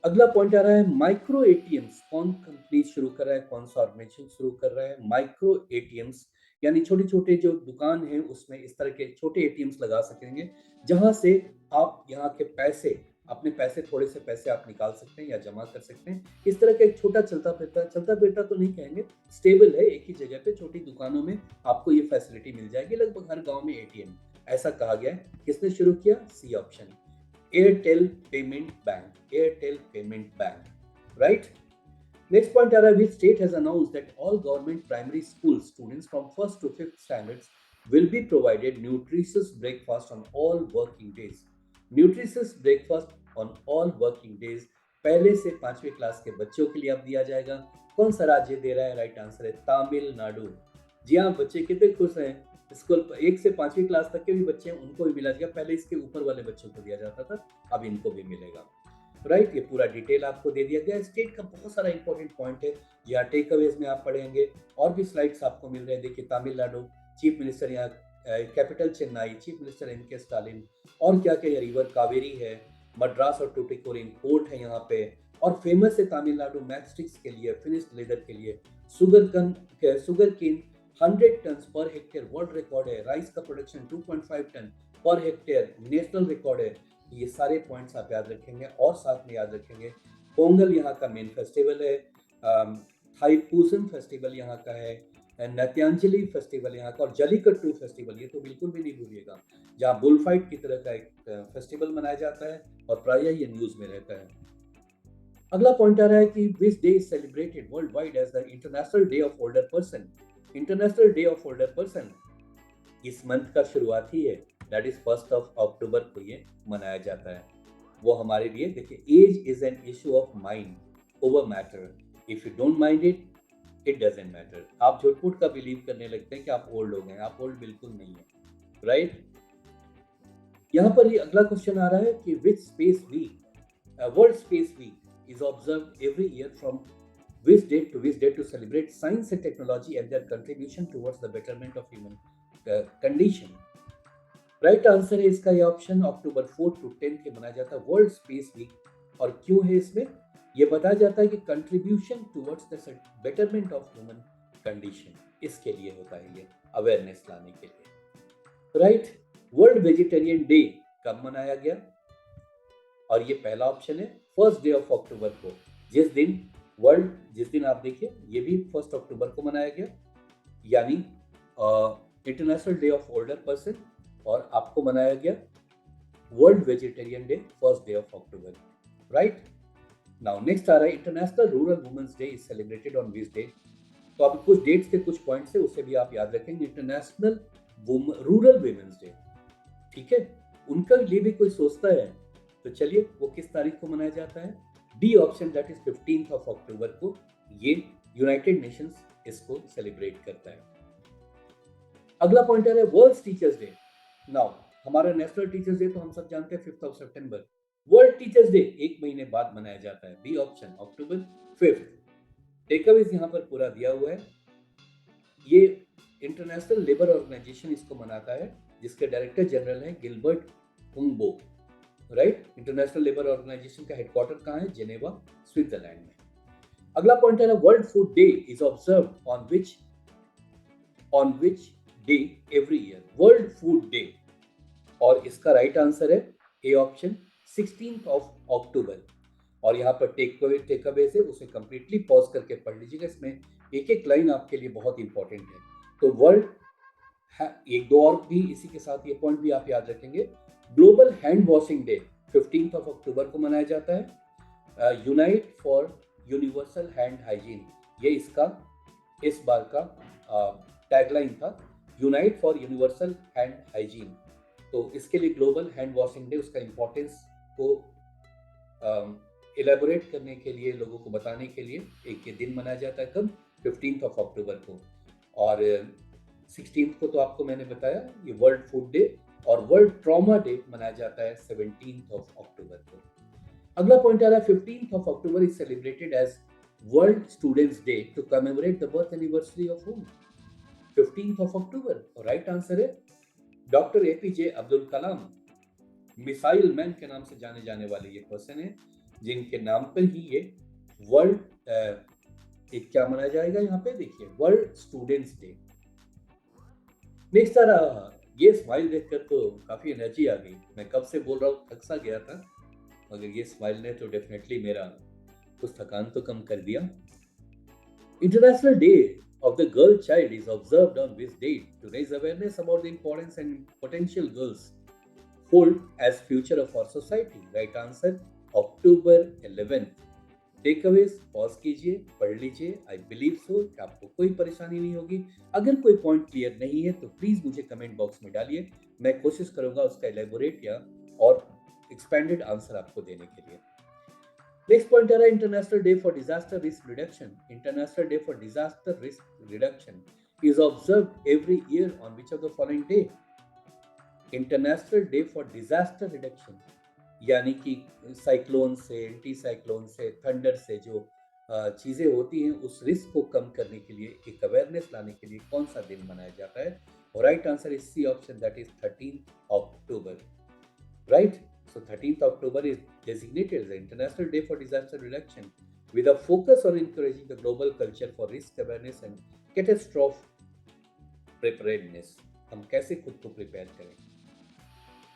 Speaker 1: अगला पॉइंट आ रहा है, माइक्रो एटीएम्स कौन कंपनी शुरू कर रहा है, कौन सा ऑर्गेनाइजेशन शुरू कर रहा है? माइक्रो एटीएम्स यानी छोटे छोटे जो दुकान है उसमें इस तरह के छोटे एटीएम्स लगा सकेंगे, जहां से आप यहाँ के पैसे, अपने पैसे, थोड़े से पैसे आप निकाल सकते हैं या जमा कर सकते हैं। इस तरह का एक छोटा चलता फिरता तो नहीं कहेंगे, स्टेबल है, एक ही जगह पे छोटी दुकानों में आपको ये फैसिलिटी मिल जाएगी। लगभग हर गांव में एटीएम, ऐसा कहा गया है। किसने शुरू किया? C option, Airtel payment bank, Airtel payment bank, right. Next point आ रहा है, which state has announced that all government primary school students from 1st to 5th standards will be provided nutritious breakfast on all working days। nutritious breakfast on all working days पहले से 5वीं class के बच्चों के लिए अब दिया जाएगा। कौन सा राज्य दे रहा है? राइट आंसर है तमिलनाडु। जी हाँ, बच्चे कितने खुश हैं। स्कूल 1 से 5वीं क्लास तक के भी बच्चे हैं उनको भी मिला जाएगा, पहले इसके ऊपर वाले बच्चों को दिया जाता था, अब इनको भी मिलेगा, राइट। ये पूरा डिटेल आपको दे दिया गया। स्टेट का बहुत सारा इंपॉर्टेंट पॉइंट है, यहाँ टेक अवेज में आप पढ़ेंगे, और भी स्लाइड्स आपको मिल रहे हैं। देखिए तमिलनाडु, चीफ मिनिस्टर यहाँ, capital Chennai, chief minister MK Stalin, और क्या क्या, रिवर कावेरी है, मद्रास और टूटिकोरिन पोर्ट है यहाँ पे, और फेमस है तमिलनाडु मैचस्टिक्स के लिए, फिनिश्ड लेदर के लिए, sugar cane 100 ton per hectare world record है, राइस का production 2.5 ton per hectare national record है। ये सारे पॉइंट्स आप याद रखेंगे, और साथ में याद रखेंगे पोंगल यहाँ का मेन फेस्टिवल है, थाईपुसम फेस्टिवल यहाँ का है, नत्यांजलि फेस्टिवल यहाँ का, और जलीकट्टू फेस्टिवल, ये तो बिल्कुल भी नहीं भूलिएगा, जहाँ बुल फाइट की तरह का एक फेस्टिवल मनाया जाता है और प्रायः ये न्यूज में रहता है। अगला पॉइंट आ रहा है कि which day is celebrated world wide as the international day of older person. International day of older person इस मंथ का शुरुआत ही है, दैट इज 1 अक्टूबर को ये मनाया जाता है। वो हमारे लिए देखिए, age is an issue of mind over matter, if you don't mind it it doesn't matter. आप झूठ का बिलीव करने लगते हैं कि आप ओल्ड हो गए, आप ओल्ड बिल्कुल नहीं है, राइट। यहाँ पर ये अगला क्वेश्चन आ रहा है कि which space week, world space week is observe every year from which date to which date to celebrate science and technology and their contribution towards the betterment of human condition। Right answer है इसका ये option, October 4 to 10 के मनाया जाता है world space week. और क्यों है इसमें, ये बताया जाता है कि contribution towards the betterment of human condition, इसके लिए होता है ये, अवेयरनेस लाने के लिए, राइट। वर्ल्ड वेजिटेरियन डे कब मनाया गया, और ये पहला ऑप्शन है 1 अक्टूबर को, जिस दिन आप देखिए ये भी 1 अक्टूबर को मनाया गया, यानी international day of older person, और आपको मनाया गया world vegetarian day 1 October, right. Now next आ रहा है international rural women's day is celebrated on which day. तो आप कुछ डेट्स के कुछ पॉइंट्स है उसे भी आप याद रखेंगे। इंटरनेशनल रूरल वुमेन्स डे, ठीक है, उनका लिए भी कोई सोचता है तो चलिए वो किस तारीख को मनाया जाता है, डी ऑप्शन, दैट इज 15 अक्टूबर को ये यूनाइटेड नेशंस इसको सेलिब्रेट करता है। अगला पॉइंट है वर्ल्ड टीचर्स डे। नाउ हमारा नेशनल टीचर्स डे तो हम सब जानते हैं 5 सितंबर, वर्ल्ड टीचर्स डे एक महीने बाद मनाया जाता है, बी ऑप्शन, अक्टूबर 5। टेकअवेज यहाँ पर पूरा दिया हुआ है। ये इंटरनेशनल लेबर ऑर्गेनाइजेशन इसको मनाता है, जिसके डायरेक्टर जनरल हैं Gilbert Houngbo, right. International labour organisation का हेडक्वार्टर कहाँ है, जेनेवा, स्विट्जरलैंड में। अगला पॉइंट है world food day is observe on which day every year, world food day, और इसका राइट आंसर है ए ऑप्शन, 16 अक्टूबर। और यहाँ पर टेक अवे से उसे कंप्लीटली पॉज करके पढ़ लीजिएगा, इसमें एक एक लाइन आपके लिए बहुत इंपॉर्टेंट है। तो वर्ल्ड, एक दो और भी इसी के साथ ये पॉइंट भी आप याद रखेंगे। ग्लोबल हैंड वॉशिंग डे 15 अक्टूबर को मनाया जाता है। Unite for universal hand hygiene, ये इसका इस बार का टैगलाइन था, unite for universal hand hygiene. तो इसके लिए ग्लोबल हैंड वॉशिंग डे, उसका इम्पोर्टेंस को इलेबोरेट करने के लिए, लोगों को बताने के लिए एक ये दिन मनाया जाता है, कब, 15 अक्टूबर को। और 16 को तो आपको मैंने बताया ये वर्ल्ड फूड डे, और वर्ल्ड ट्रॉमा डे मनाया जाता है 17 अक्टूबर को। अगला पॉइंट आ रहा है 15 October is celebrated as world students day to commemorate the birth anniversary of whom, 15 October. और राइट आंसर है doctor APJ Abdul Kalam, missile man के नाम से जाने जाने वाले ये पर्सन है, जिनके नाम पर ही ये वर्ल्ड एक क्या मनाया जाएगा, यहाँ पे देखिए वर्ल्ड स्टूडेंट्स डे। नेक्स्ट आ रहा, ये स्माइल देखकर तो काफी एनर्जी आ गई, मैं कब से बोल रहा हूँ, थक सा गया था, मगर ये स्माइल ने तो डेफिनेटली मेरा कुछ थकान तो कम कर दिया। International day of the girl child is observed on this date to raise awareness about the importance and potential girls hold as future of our society। Right answer, October 11th। Takeaways pause कीजिए, पढ़ लीजिए, I believe so कि आपको कोई परेशानी नहीं होगी। अगर कोई पॉइंट क्लियर नहीं है तो प्लीज मुझे कमेंट बॉक्स में डालिए, मैं कोशिश करूंगा उसका एलेबोरेट या और एक्सपेंडेड आंसर आपको देने के लिए। नेक्स्ट पॉइंट आ रहा है international day for disaster risk reduction. International day for disaster risk reduction is observed every year on which of the following day. International day for disaster reduction, यानी कि cyclone से, एंटी साइक्लोन से, thunder से जो चीजें होती हैं, उस रिस्क को कम करने के लिए, एक अवेयरनेस लाने के लिए कौन सा दिन मनाया जाता है, और right answer is C option, that is 13 October, right. So 13th October is designated as the International Day for Disaster Reduction with a focus on encouraging the global culture for risk awareness and catastrophe preparedness। हम कैसे खुद को prepare करें।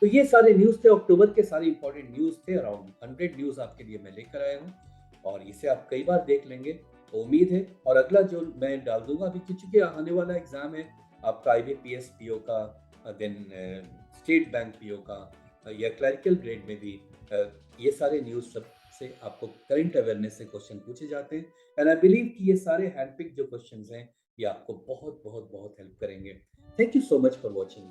Speaker 1: तो ये सारे news थे, अक्टूबर के सारे इंपॉर्टेंट न्यूज थे, अराउंड 100 न्यूज आपके लिए मैं लेकर आया हूँ, और इसे आप कई बार देख लेंगे तो उम्मीद है। और अगला जो मैं डाल दूंगा अभी, क्योंकि आने वाला एग्जाम है आपका IBPS PO का, देन स्टेट बैंक PO का, या क्लरिकल ग्रेड में भी ये सारे न्यूज सब से आपको करंट अवेयरनेस से क्वेश्चन पूछे जाते हैं, एंड आई बिलीव कि ये सारे हैंडपिक जो क्वेश्चंस हैं ये आपको बहुत बहुत बहुत हेल्प करेंगे। Thank you so much for watching.